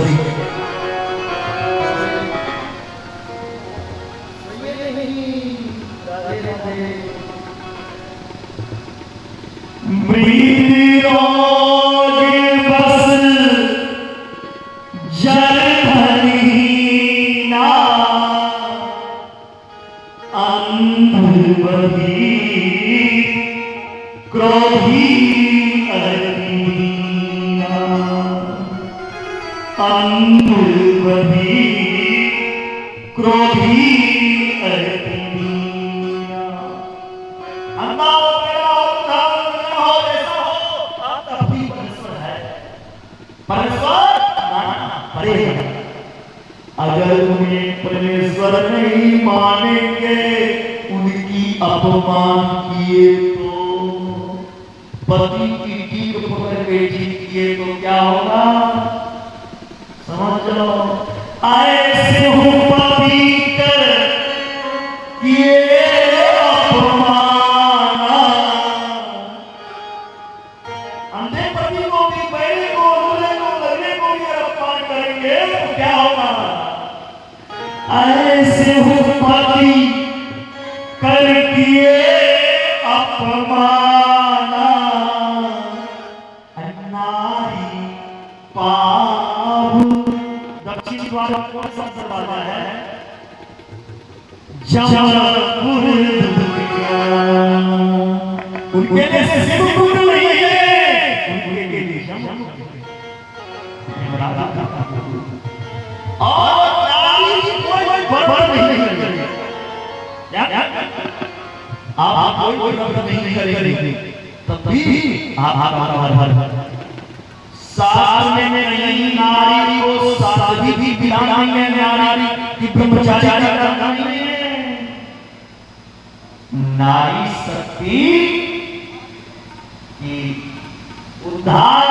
अगर उन्हें परमेश्वर नहीं मानेंगे, उनकी अपमान किए तो पति की टीक पकड़ के जीतिए तो क्या होगा समझ लो। ऐसे हो पवित्र किए अपमान, अंधे पति को भी बहरे को दूल्हे को लगने को भी अपमान करेंगे तो क्या होगा। ऐसे हो पति कर किए अपमान, नारी पाप। दक्षिण द्वार कौन सा दरवाजा है? जबलपुर उनके लिए सिर्फ नहीं है, उनके लिए और नारी कोई बर्बाद नहीं करेगी। आप कोई बर्बाद नहीं करेंगे, तब भी आप शास्त्र में नहीं नारी को शादी भी दिलानी है, नारी की ब्रह्मचारी करना नहीं है। नारी शक्ति की उद्धार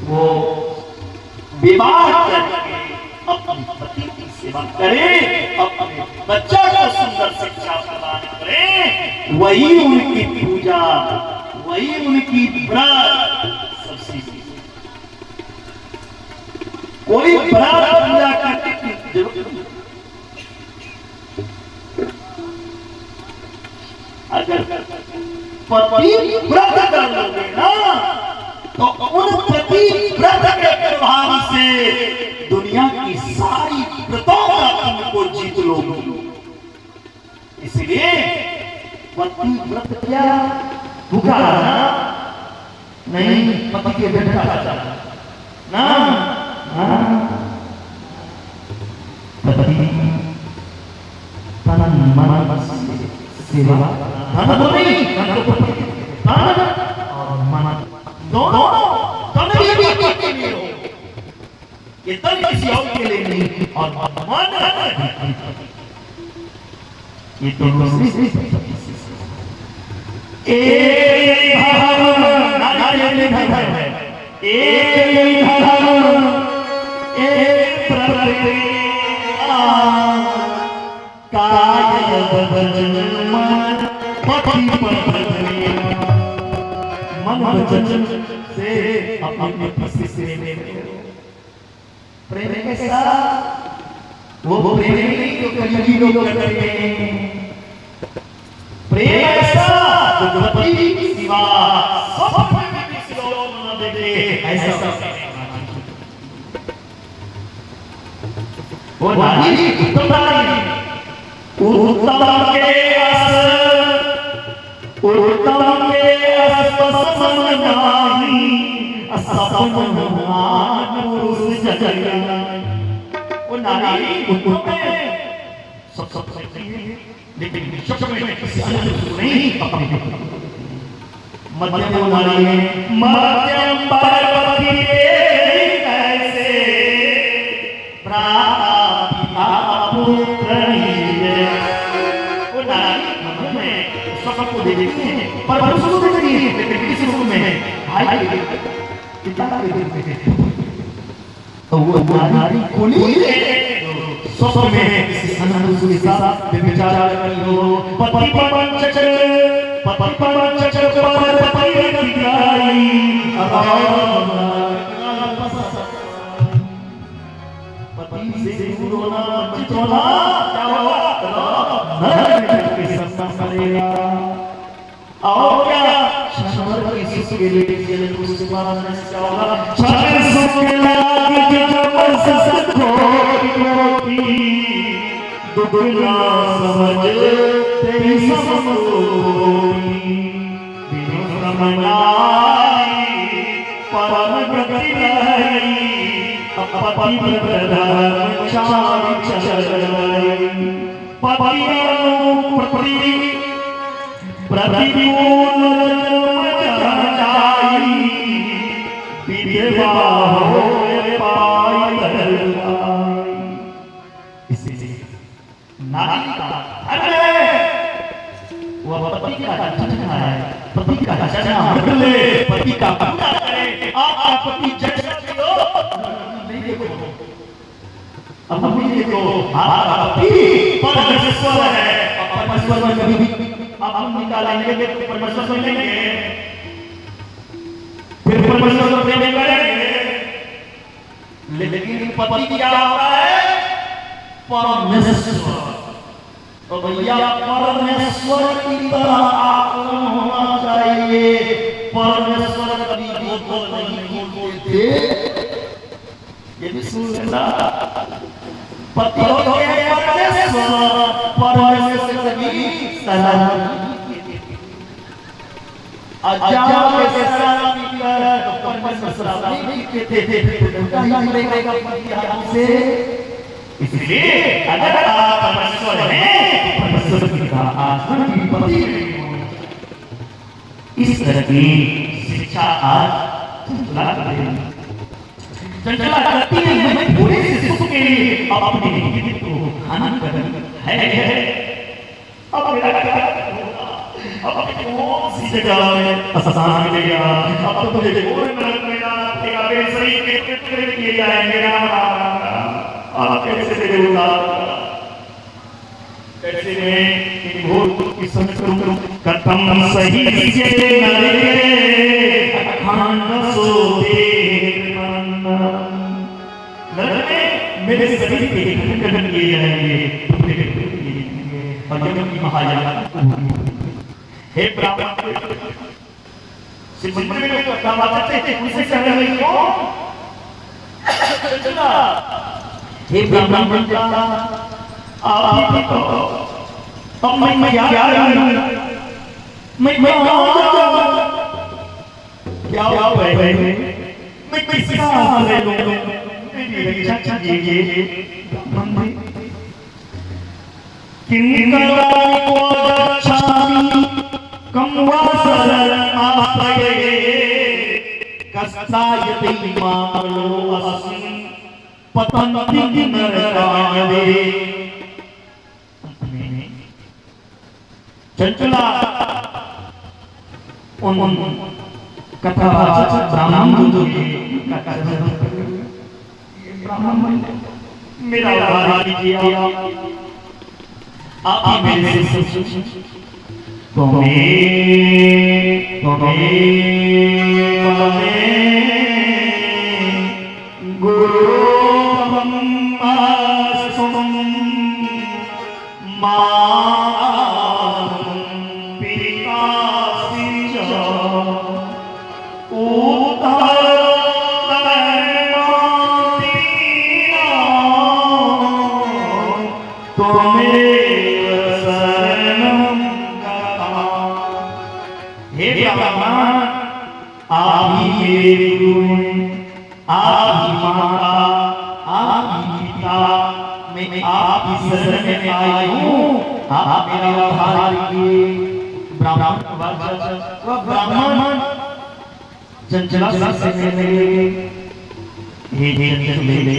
वो विवाह करके अपने पति की सेवा करे, अपने बच्चा को सुंदर शिक्षा प्रदान करे, वही उनकी पूजा, वही उनकी व्रत सबसे। कोई व्रत पूजा करने की जरूरत नहीं। अगर पति व्रत कर लोगे ना तो उन पति व्रत के प्रभाव से दुनिया की सारी व्रतों का तुमको जीत लोगे। इसलिए पति व्रत क्या भूखा नहीं, पति के बेटा ना पति तन मन सेवा, धन तो नहीं, तन और मन दोनों, तन भी ये तन किसी और के लिए नहीं, और मन ये दोनों एक धर्म, नारी धर्म है, एक धर्म एक प्रतिज्ञा, काय वचन मन पति पत्नी, मन वचन से अपने पति से प्रेम कैसा, वो प्रेम नहीं जो कलयुगी लोग करते हैं। प्रेम ऐसा जो पति की सिवा सब में किसी और न देखे, ऐसा वो नारी उत्तम नारी, उत्तम के पसंद नाही, असपन पुरुष जगना। वो नारी उत्तम है, सब लेकिन विश्व में किसी अन्य को नहीं अपने मध्यम नारी है, मध्यम पार्वती कैसे प्राप्ति भाई पिता के तो वो नारी कुली स्वप्न में किसी अनंत के साथ विचार कर लो पति पंचचर पर पति गाई पति से दूर होना वंचित होना क्या होगा नरक के सत्ता करेगा और क्या शमर की सुख के लिए जेल को सुपान क्या होगा शमर सुख के लागे जब सत खोती दुगना समझ तेरी समझोगी बिनु समझाई परम गति रही अपपति प्रधान चारि चलाई पति प्रतिकूल जाई विधवा होए पाई तरलाई इसलिए नारी का अरे वो पति का चचना है पति का चचना बदले पति का पूरा करे आपका पति जज सकते हो नहीं देखो अब हम देखो आपका पति परमेश्वर है परमेश्वर में कभी अब हम निकालेंगे तो परमेश्वर से लेंगे फिर परमेश्वर को प्रेम करेंगे लेकिन पति क्या होता है परमेश्वर तो भैया परमेश्वर की तरह आचरण होना चाहिए परमेश्वर कभी झूठ नहीं बोलते ये भी सुन लेना पति हो गया परमेश्वर की सलाह अजाओ के सलाह कर तो परमेश्वर सलाह कहते थे उनका ही रहेगा पति हमसे इसलिए अगर आप परमेश्वर हैं परमेश्वर की आसन की पति इस तरह की शिक्षा आज चला चंचला करती है मैं पूरे सुख के लिए अपने जीवित को आनंद कर है अब मेरा क्या अब कौन सी जगह में आसान मिलेगा अब तो मुझे कोई नरक में जाना पड़ेगा मेरे शरीर के टुकड़े किए जाएंगे आप कैसे देगा कैसे मैं घोर की समझ करूं कथम सही से नरे अखंड सोते नरक में मेरे शरीर के टुकड़े किए जाएंगे और यम की महायातना हे ब्राह्मण सिर्फ मंदिर में लोग काम करते थे उनसे कह रहे हैं कौन हे ब्राह्मण आप ही तो अब मैं क्या मैं क्या है मैं किसी का ले लूं मेरी रक्षा कीजिए मंदिर किंकराय को रक्षामि कम्वासरम् आश्रये कस्तायति मामलो अस्मिन् पतन्ति नरकायवे चंचला उन कथा ब्राह्मण जो ब्राह्मण मेरा उद्धार कीजिए आप मेरे से तुम्हें गुरु ब्राह्मण चंचला से मिले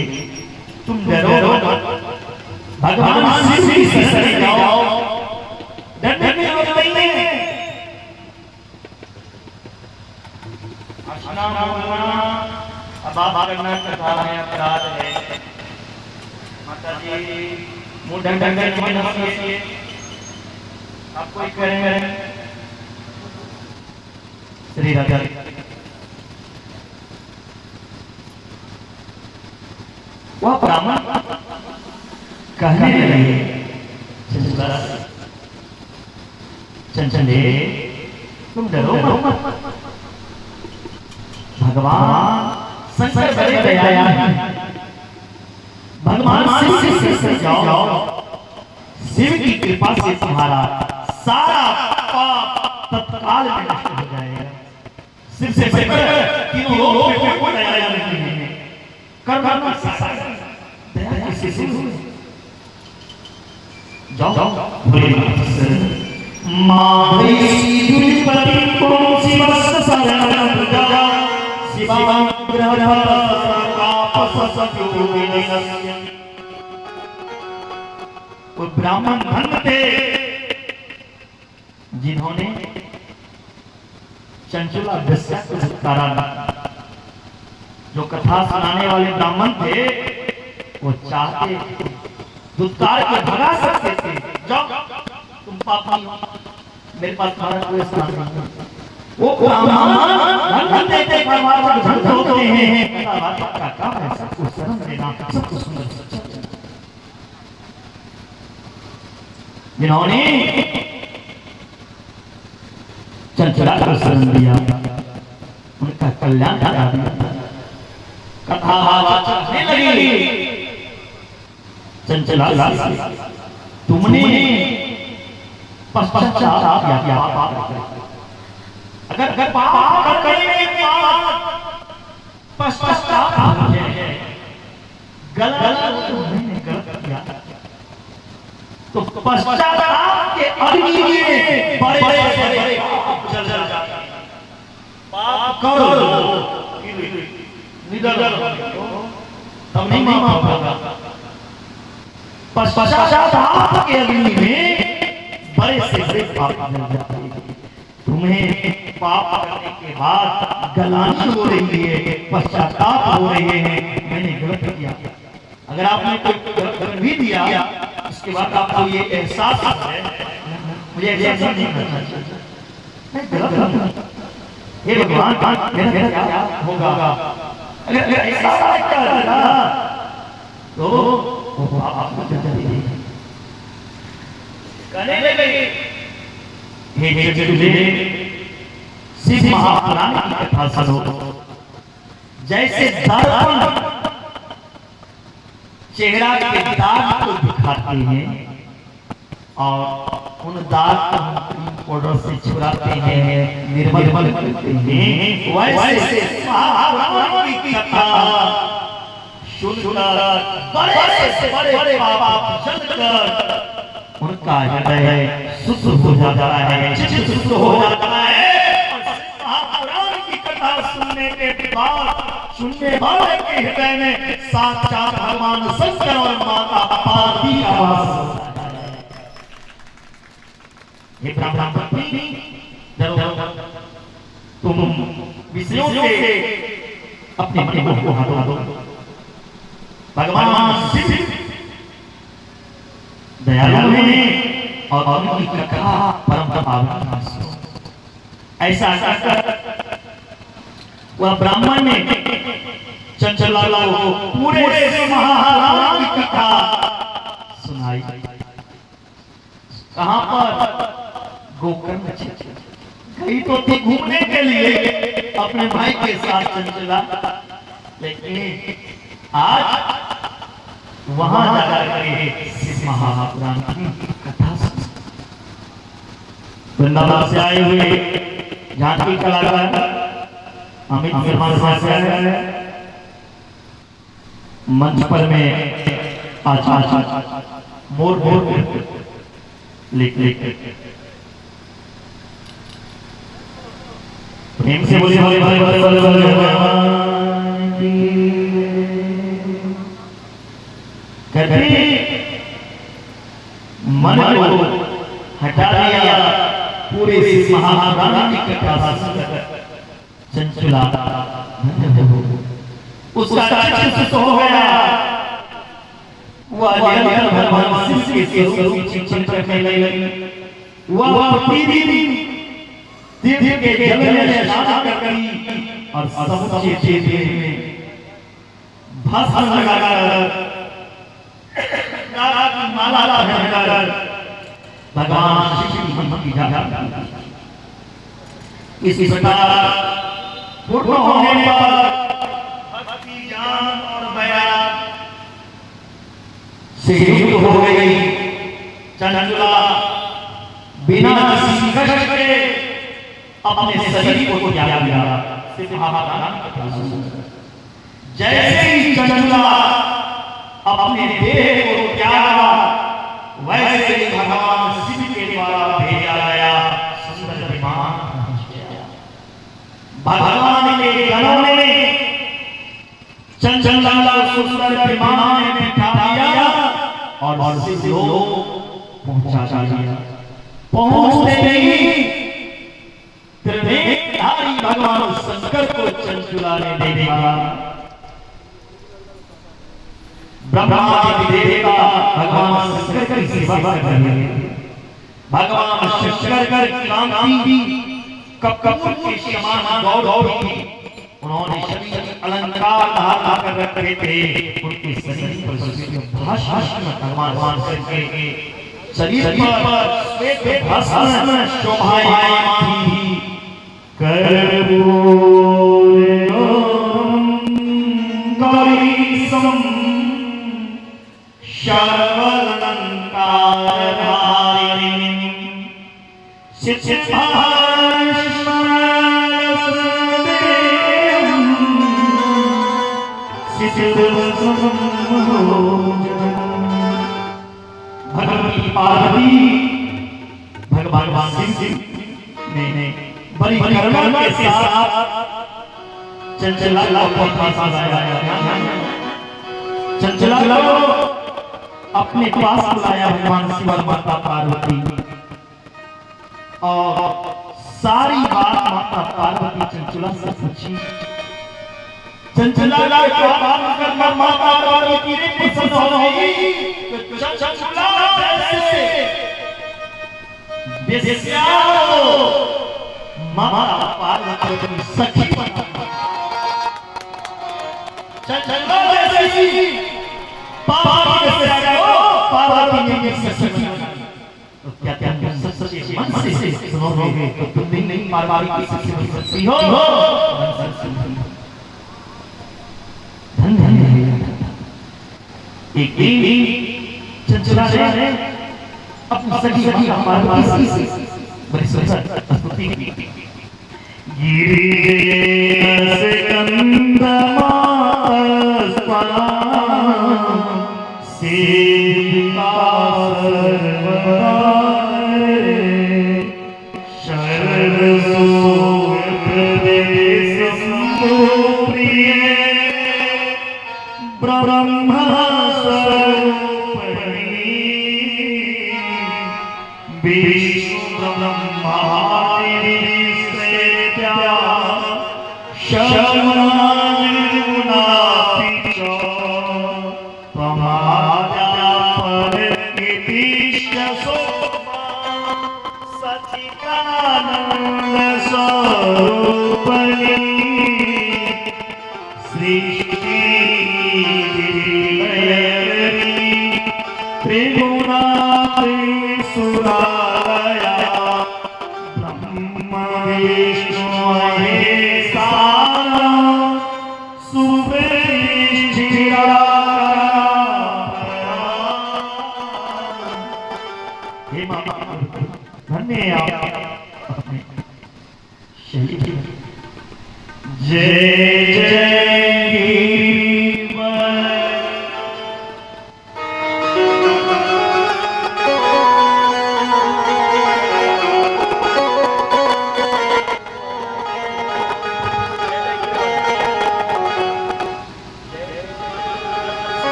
तुम डरो भगवान से शरण जाओ डरने की जरूरत नहीं है सुना बोलना अब आप करना कथा में अपराध है। माता जी मुंह ढंग ढंग की नसीहत आप कोई करें श्री राजा वह ब्राह्मण कहने लगे चंचले तुम डरो मत, भगवान शंकर बड़े दयालु हैं। भगवान शिव से जाओ, शिव की कृपा से तुम्हारा सारा पाप तत्काल में नष्ट हो जाएगा। शिव से बढ़कर तीनों लोग में कोई दया नहीं है। कर्म दया किसी से जाओ बोले माधवी दुर्पति को शिवस्त शरणं जा शिवं ग्रह वो ब्राह्मण धन थे जिन्होंने चंचला दस्या को धुतकारा। जो कथा सुनाने वाले ब्राह्मण थे वो चाहते धुतकार के भगा सकते थे। जाओ तुम पापी हो, मेरे पास तुम्हारा कोई स्थान नहीं। वो ब्राह्मण धन देते भगवान को धन होते हैं। का काम है सबको शरण देना, सबको सुंदर जिन्होंने चंचला को शरण दिया उनका कल्याण करा दिया। कथा चलने लगी चंचला तुमने पश्चाताप या पाप अगर पाप करने के बाद पश्चाताप है गलत किया तो पश्चाताप के अग्नि में बड़े जल जाते हैं। पाप करो तब नहीं माफ होगा। पश्चाताप के अग्नि में बड़े से बड़े पाप मिल जाते हैं। तुम्हें पाप करने के बाद गलानी हो रही है, पश्चाताप हो रहे हैं मैंने गलत किया। अगर आपने कोई गलत भी दिया उसके बाद आपको ये एहसास है मुझे ऐसा नहीं करना चाहिए, गलत ये भगवान मेरा क्या होगा। अगर ऐसा करना तो आपको करने लगे। हे चंचले शिव महापुराण की कथा सुनो। जैसे दर्पण चेहरा के दाग को दिखाते हैं और उन दाग को पाउडर से छुड़ाते हैं, निर्मल करते हैं, वैसे महापुराण की कथा सुनकर बड़े से बड़े पाप जलकर उनका हृदय शुद्ध हो जाता है, चित्त शुद्ध हो जाता है। महापुराण की कथा सुनने के बाद सुनने वाले के हृदय में साक्षात भगवान शंकर और माता पार्वती का वास होता है। ये ब्राह्मण पत्नी जब तुम विषयों से अपने मन को हटा दो, भगवान शिव दयालु हैं और उनकी कथा परम पावन। ऐसा कहकर वह ब्राह्मण ने चंचला को पूरे महाराज की कथा सुनाई। कहां पर? गोकर्ण गई तो थी घूमने के लिए अपने भाई के साथ चंचला, लेकिन आज वहां जाकर शिव महापुराण की कथा वृंदावन से आए हुए झांकी कलाकार अमित शर्मा से आए मंच पर में आज मोर लिख प्रेम से बोले कहते मन को हटा दिया पूरे महापुराण की कथा सुनकर। चंचुला उसका चित्त हो गया, वह भगवान शिव के स्वरूप चिंतन करने लगी। वह प्रतिदिन तीर्थ के जल में स्नान करती और समूचे देह में भस्म लगाकर माला पहनकर भगवान शिव की भक्ति जाप इस प्रकार पूर्ण होने पर भक्ति ज्ञान और वैराग से युक्त हो गई। चंचुला बिना किसी कष्ट के अपने शरीर को त्याग दिया। जैसे ही चंचुला अपने देह को त्यागा, वैसे ही भगवान शिव के द्वारा भेजा गया सुंदर विमान भगवान के गणों ने चंचुला को सुंदर विमान में बिठा दिया और शिव लोक पहुंचा दिया। पहुंचते ही त्रिनेत्रधारी भगवान शंकर को चंचुला ने देखा। ब्रह्मा जी देवता भगवान शंकर की सेवा कर रहे हैं। भगवान शंकर की कांति कपूर के समान गौर थी। उन्होंने सभी अलंकार धारण कर रखे थे। उनके शरीर पर भाषण भगवान शंकर के शरीर पर श्वेत भस्म शोभायमान थी। कर्पूरम गौरीशम सर्वालंकार धारिणीं भगवती पार्वती भगवान शिव ने बड़ी कर्म के साथ चंचला को पास लाया। चंचला को अपने पास बुलाया भगवान शिव और माता पार्वती, और सारी बात माता पार्वती चंचला से पूछी। चंचला का बात करना माता पार्वती ने पसंद होगी। चंचला जैसे बेस्या माता पार्वती सखी बना। चंचला जैसी पार्वती ने सखी बना। तो क्या क्या सच्चे मन से सुनोगे तो तुम नहीं पार्वती की सखी बन सकती हो। धन धन एक चंचला ने अपनी सखी पार्वती से बड़ी सुंदर स्तुति की। गिरिजे कंदमा सेविका सर्वदा शरणो प्रिय ब्रह्मा स्वरूपिणी विष्णु ब्रह्मादि सेव्या जय जय जय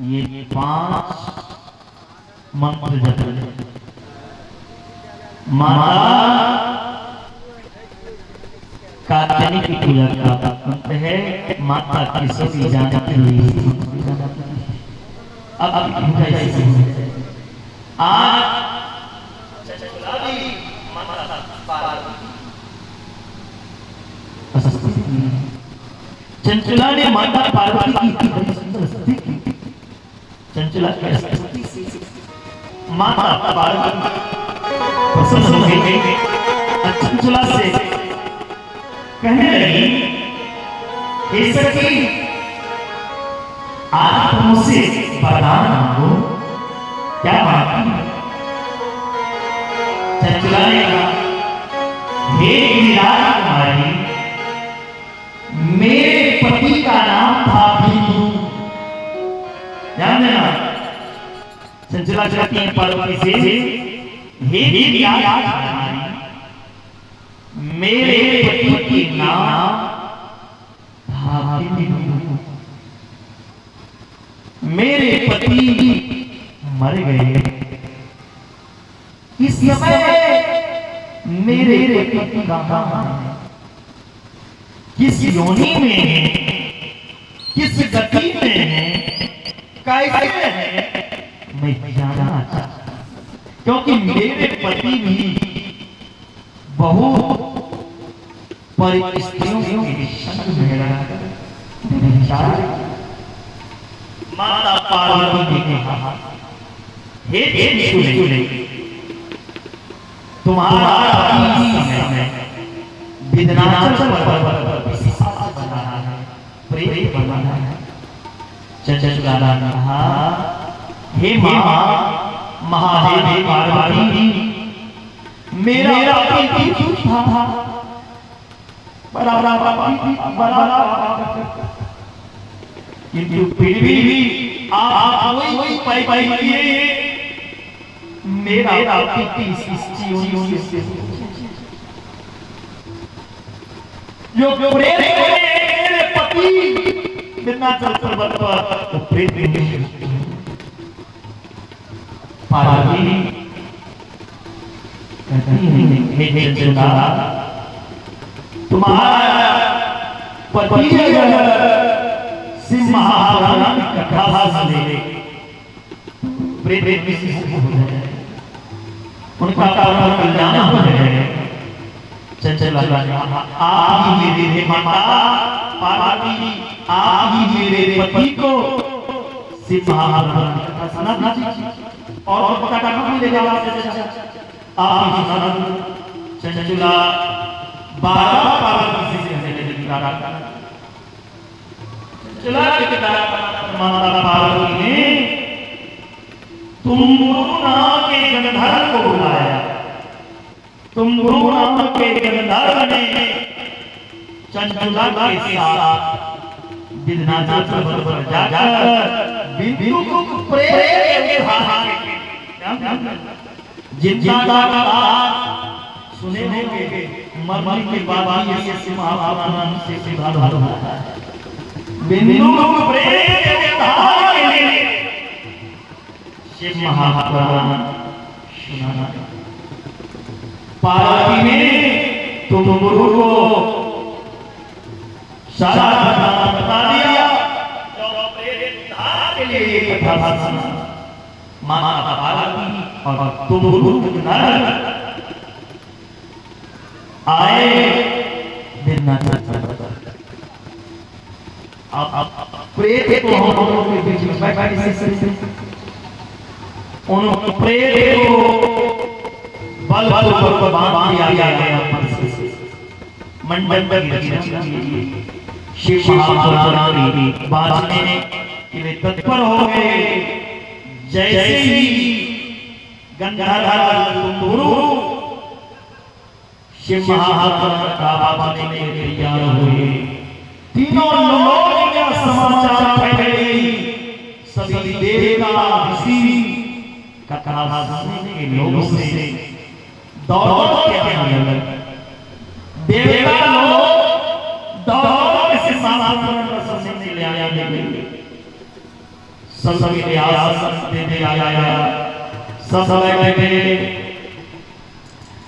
ये 5 मंत्र जप माता कात्यायनी की पूजा का मंत्र है। माता की सभी जानती हुई अब आज चंचला ने माता पार्वती की बड़ी सुंदर स्तुति की। चंचला की स्तुति से माता पार्वती प्रसन्न हो गई। चंचला से कहने लगी, हे सखी आप मुझसे वरदान मांगो, क्या मांगती है? चंचला ने कहा, हे गिरिराज कुमारी, मेरे पति का नाम था बिंदु। ध्यान देना, चंचला कहती है पार्वती से, हे गिरिराज कुमारी, मेरे पति की नाम था बिंदु। मेरे पति मर गए। इस समय मेरे पति कहां है, किस योनि में है, किस गति में है, कैसे है, मैं जानना चाहता हूं। क्योंकि मेरे पति भी बहुत परिस्थितियों के संग में रहा। माता पार्वती ने कहा, हे त्रिशूले, तुम्हारा पति समय विंध्याचल पर्वत पर पिशाच बन रहा है, प्रेत बन रहा है। चंचला ने कहा, हे मां महादेवी पार्वती, मेरा पति झूठा था, किंतु फिर भी आप वही पाई किए। मेरा पति इस योनि से जो प्रेत मेरे पति विंध्याचल पर्वत पर प्रेत पार्वती कहती है, हे चंचला, तुम्हारा पति अगर शिव महापुराण की कथा सुने, प्रेत हो जाए, उनका कल्याण हो जाए। चंचला आप ही मेरे माता पार्वती, आप ही मेरे पति को शिव महापुराण की कथा सुना दीजिए और पता करना भी ले जाओ। आप ही सुना। चंचला बारह पार्वती से कहने लगी, चंचला के पिता माता पार्वती ने तुम नाम के गंधर्व को बुलाया। तुम नाम के गंधर्व ने चंचला के साथ विंध्याचल पर्वत पर जाकर बिंदु को प्रेत के हाथ जिंदा का सुने होंगे, मरने के बाद ये महापुराण से सिद्ध होता है। बिंदु को प्रेत के हाथ के लिए शिव महापुराण सुनाना। पार्वती ने तुम गुरु को सारा बता दिया, जो प्रेत के लिए कथा सुना। माता पार्वती और तुम गुरु आए विंध्याचल पर्वत पर। अब प्रेत को हम लोगों के बीच में बैठा उन प्रेत को बल पर बांध दिया गया। मंडप की रचना कीजिए। शिव महापुराण बांधने के लिए तत्पर हो गए। जैसे ही गंगाधर गुरु शिव महापुराण का बांधने के लिए तैयार हुए। तीनों लोगों का समाचार फैल गई। सभी देवता ऋषि कथा सुनने के लोगों से दौड़ के आने लगे। देवता लोग दौड़ के शिव महापुराण का सुनने ले आए। सभी आसन दे आया। सब बैठे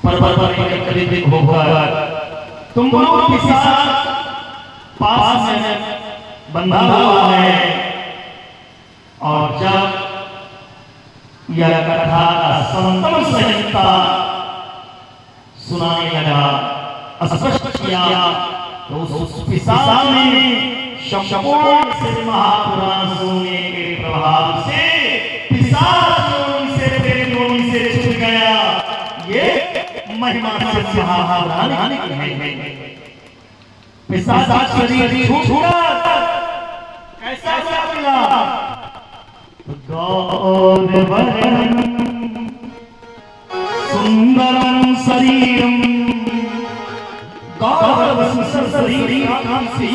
पर्वत पर एकत्रित होकर तुम लोग पिशाच पास में बंधा हुआ है। और जब यह कथा का संतम संहिता सुनाने लगा, स्पष्ट किया, तो उस पिशाच ने संपूर्ण शिव महापुराण सुनने के प्रभाव से पिशाच से छूट गया। ये महिमा शिव महापुराण की है। पिशाच शरीर छूटा, कैसा मिला? गौरवरं सुंदरं शरीरं, गौरव शरीर कांसी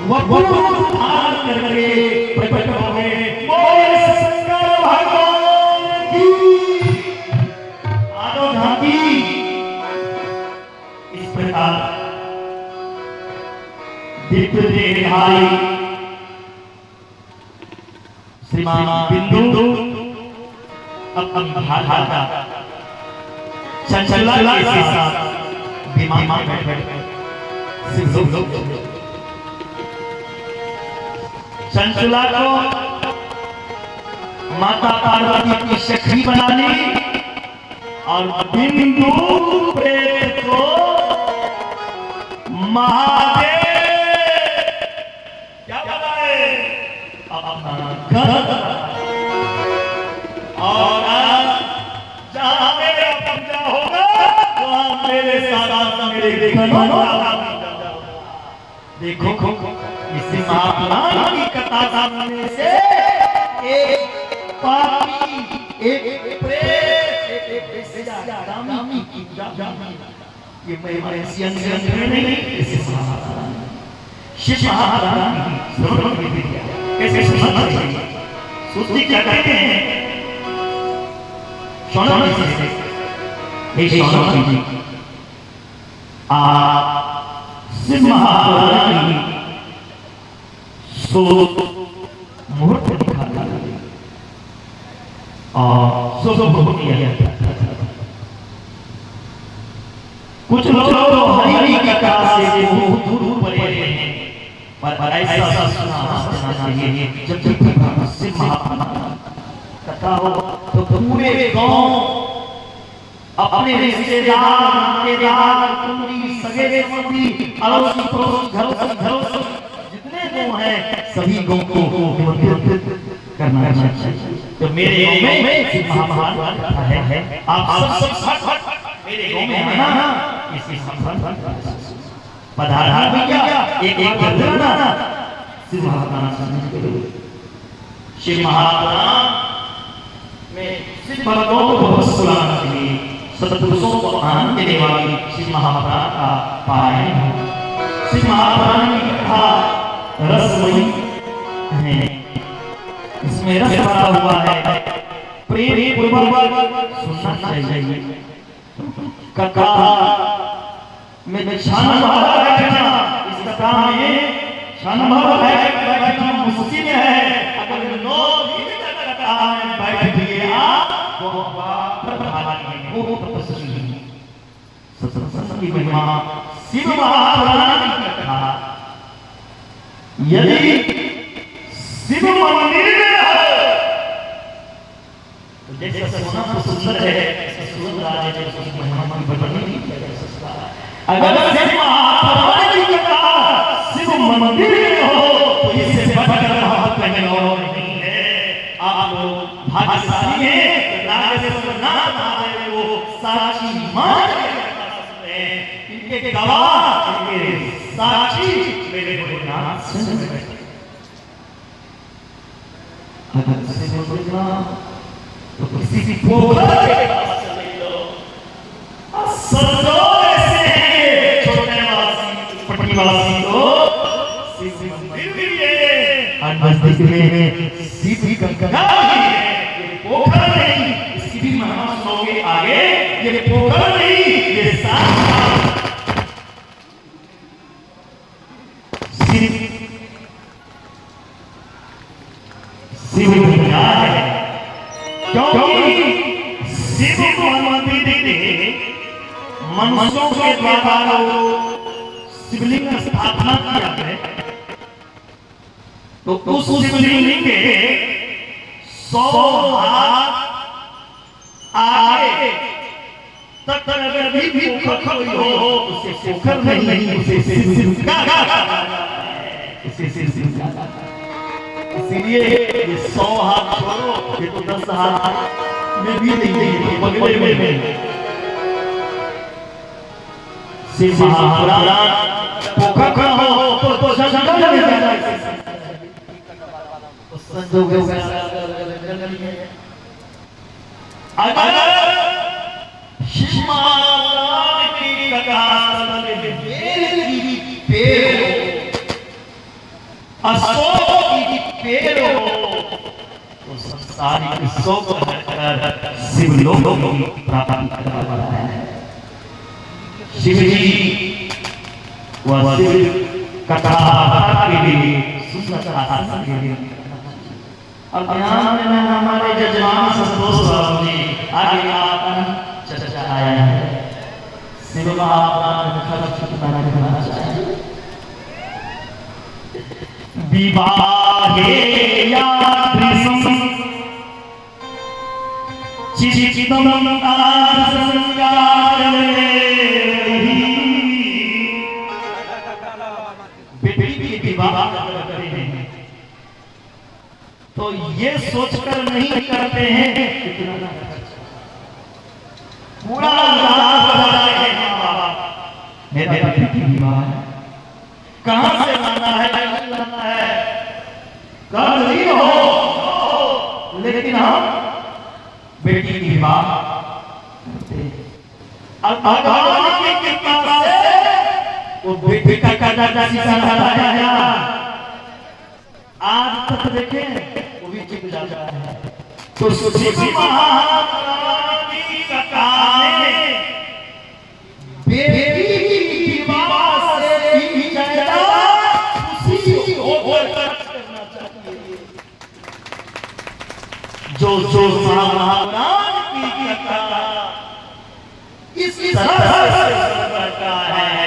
वपुर धारण करके प्रकट हो गए। बोल शंकर भगवान की आराधना की। इस प्रकार दिव्य देहाई श्रीमान बिंदु अपनी भाषा चंचला के साथ विमान में बैठ चंचला को माता पार्वती की सखी बना ली और बिंदु प्रेत को महादेव क्या बताए अपना घर। और जहां मेरा कब्जा होगा वहां मेरे साथ मेरे देखो इसी महापुराण की कथा सुनने से एक पापी, एक प्रेत, एक बेशर्मी की ये मैं नहीं शिव महापुराण की विद्या कैसे समझना चाहिए। सुस्ती क्या कहते हैं? शिव महापुराण की सो मुहूर्त दिखाता है और सो मुहूर्त किया जाता है। कुछ लोग हरि की कथा से बहुत दूर परे हैं, पर ऐसा सुना चाहिए जब शिव महापुराण कथा हो तो पूरे गांव अपने रिश्तेदार कुंडली सगे संबंधी अड़ोसी पड़ोसी घरों जितने गांव हैं सभी गांव को निमंत्रित करना चाहिए। तो मेरे गांव में शिव महापुराण कथा है, आप सब मेरे गांव में आना, इसी संबंध पधारना भैया एक करना शिव महापुराण सुनने के लिए। शिव महापुराण में शिव भक्तों को बहुत सुनाना चाहिए, सत्पुरुषों को आनंद देने वाली शिव महापुराण का पारायण हो। शिव महापुराण की कथा रसमयी है, इसमें रस भरा हुआ है, प्रेम पूर्वक सुनना चाहिए। कथा में छानभर बैठना, इस कथा में छानभर बैठना मुश्किल है। अगर लोग कथा में बैठ गए तो सत्संग की महिमा शिव महापुराण की कथा यदि शिव मंदिर में है तो जैसे सोना तो सुंदर है, अगर शिव महापुराण की कथा शिव मंदिर में हो तो इससे बढ़कर महत्व कहीं और नहीं है। आप लोग भाग्यशाली है नागेश्वर नाथ महादेव वो साक्षी मान इनके गवाह इनके साक्षी मेरे भोलेनाथ सुन बैठे। अगर से बोलना तो किसी पोखर के पास चले लो समझो ऐसे छोटे वासी पट्टी वासी को शिव मंदिर भी है और नजदीक में सीधी गंगा भी है। ये पोखर नहीं इसकी भी महिमा सुनोगे आगे। ये पोखर नहीं ये शिव गंगा है क्योंकि शिव मंदिर मनुष्यों के द्वारा शिवलिंग स्थापना किया है। तो उस शिवलिंग के 100 हाथ आगे तक अगर भी पोखर हो उसे पोखर नहीं उसे शिव इसलिए ये 100 हाथ छोड़ो ये तो 10 हाथ में भी नहीं देंगे बगले में शिव महापुराण पोखर हो तो जंगल में जाना तो संजोग अगर शिव महापुराण की कथा में पेड़ अशोक की पेड़ हो तो संसारिक शोक हटकर शिवलोक की प्राप्ति करवाता है। शिव जी वह शिव कथा के लिए सुंदर आसन के लिए और ध्यान में हमारे जजमान संतोष बाबू जी आगे आपन चर्चा आया है। शिव महापुराण खर्च कितना करना चाहिए विवाहे यादृशं चिचितम आसंगारहि बेटी की विवाह करते हैं तो ये सोचकर नहीं करते हैं कितना पूरा मेरे बेटी की विवाह कहां से लाना है कर नहीं हो लेकिन हम बेटी की विवाह अब भगवान की कृपा से वो बेटी का दादा सिखाया आज तक देखें वो भी चिप जाता है। तो शिव महापुराण की कथा में बेटी की विवाह से भी ज्यादा खुशी होकर करना चाहिए। जो महापुराण की कथा इस तरह से करता है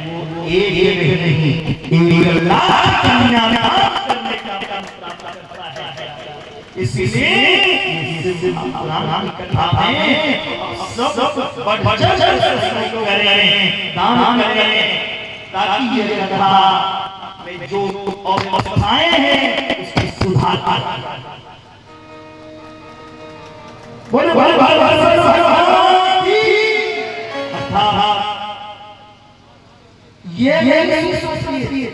वो एक नहीं 1 लाख कन्या करने का काम प्राप्त करता है। इसलिए महापुराण की कथा में सब बढ़-चढ़ कर सहयोग करें दान करें ताकि ये कथा में जो अवस्थाएं हैं उसकी सुधार आ जाए। बोले ये नहीं सोचिए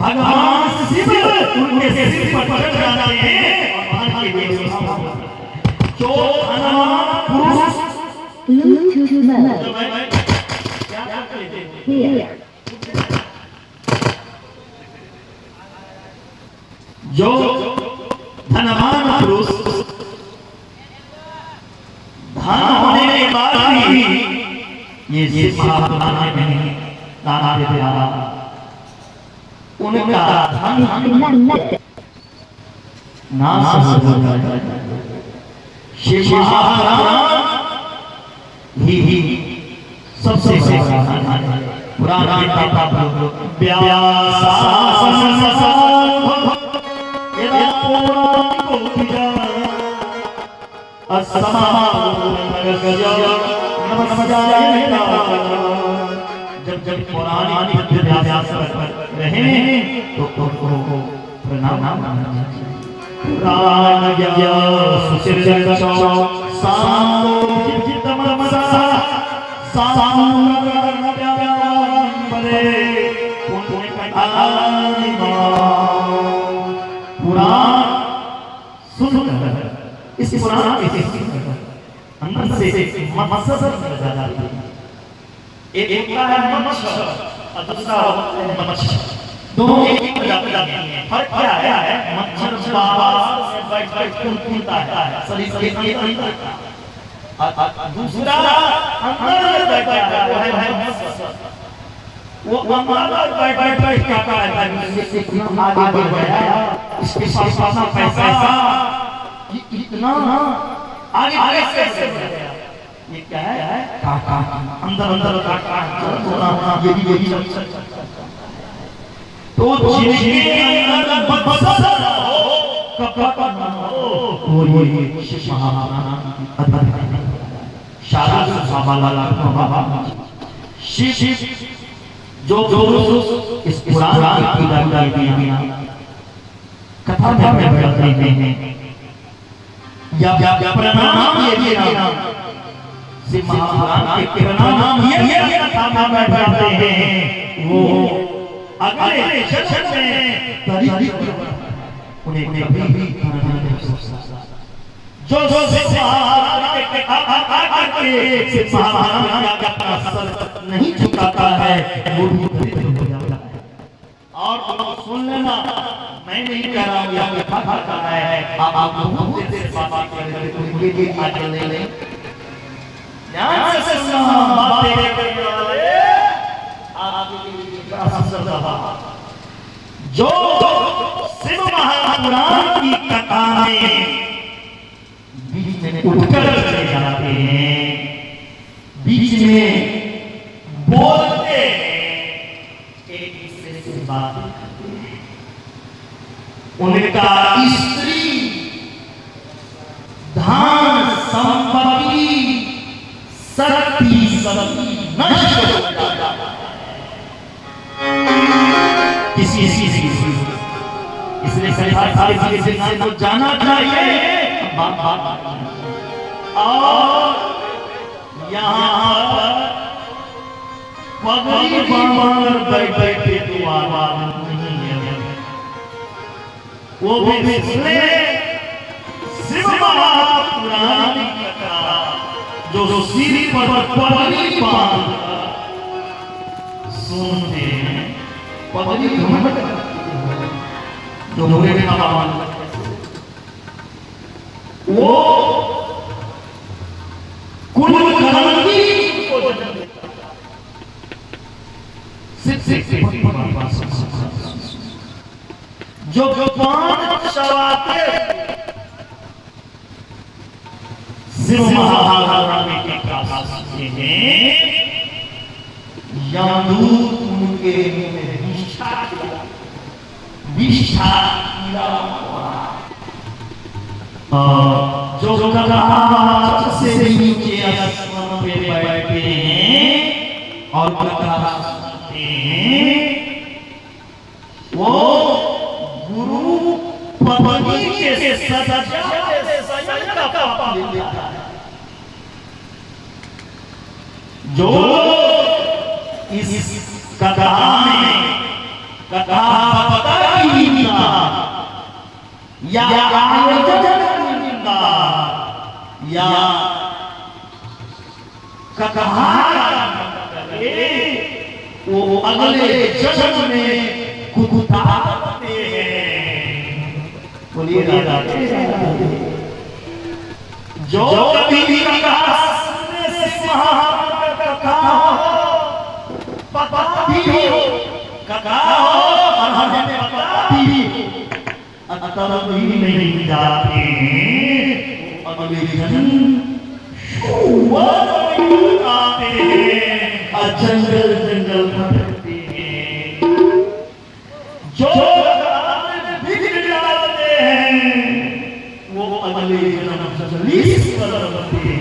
भगवान शिव उनके सिर पर चढ़ जाते हैं और वहां के देव जो धनवान पुरुष Bluetooth mode. Here. जो धनवान पुरुष धन होने के बाद भी ये महापुराण में दान देते रहा उनका धन नाश हो जाए। शिव महापुराण ही सबसे पुराना जब पुरानी रहे तो प्रणाम राज सुशिर्षो सामोचितमसा सामगणव्यावंबरे पुराण सुनकर इस पुराण के अंदर से मत्सर निकल जाती है। एक होता है मत्स्य और दूसरा होता है मत्स्य, दोनों एक ही प्रजाति हैं। फर्क क्या है? मच्छर बाहर से बैठ कूदता है शरीर के अंदर, दूसरा अंदर बैठा है वो है मत्स्य। वो अंदर बैठ क्या करता है? इतना आगे बढ़ा, इसके पास पैसा इतना आगे आगे से बढ़ गया। ये क्या है? काका अंदर काका ये भी तो जिनके अंदर मत्सर हो कपट न हो वो ये शाला साबाला शिव जो इस पुराण की कथा में बैठते हैं या प्रणाम ये नाम शिव महापुराण के प्रणाम ये कथा में बैठते हैं। वो अगले जन्म में उन्हें कभी भी जो शिव महापुराण के कथा शिव महापुराण का असर नहीं चुकाता है वो भी हो जाता है। और सुन लेना, मैं नहीं कह रहा हूँ यहाँ कथा कर रहा है, आप लोगों से बात करें उनके आगे ले लें। ध्यान से सुनना बातें करने वाले आपके लिए जो शिव महापुराण की कथा में बीच में उठकर चले जाते हैं, बीच में बोलते हैं, एक दूसरे से बात करते हैं। उनका स्त्री धन संपत्ति शक्ति नष्ट हो जाता है। किसी इसलिए सारी चीजें को जाना चाहिए। और यहाँ पर पगड़ी बांधकर बैठे तो आवाज नहीं है, वो भी इसलिए शिव महापुराण की कथा जो सिर पर पगड़ी बांधकर सुनते हैं। पगड़ी जो मुझे वो कुल क्रांति जो पांच सवाते शिव महापुराण के कथा सुनते हैं, यमदूत उनके मुंह में विष्ठा जो कथा से नीचे आसमान पे बैठे हैं और कथा सुनते हैं, वो गुरु पत्नी के सजा का पाप लेता है। जो इस कथा में कथा की निंदा या आयोजन की निंदा या कथा वो अगले जन्म में कुकुताते हैं। बोलिए जो कभी कथा सुनने से महापुराण कथा पता भी हो कथा और हमें पता भी अतः भी नहीं जाते अगले जन्म जंगल जंगल भटकते हैं। जो बिगड़ जाते हैं वो अगले जन्म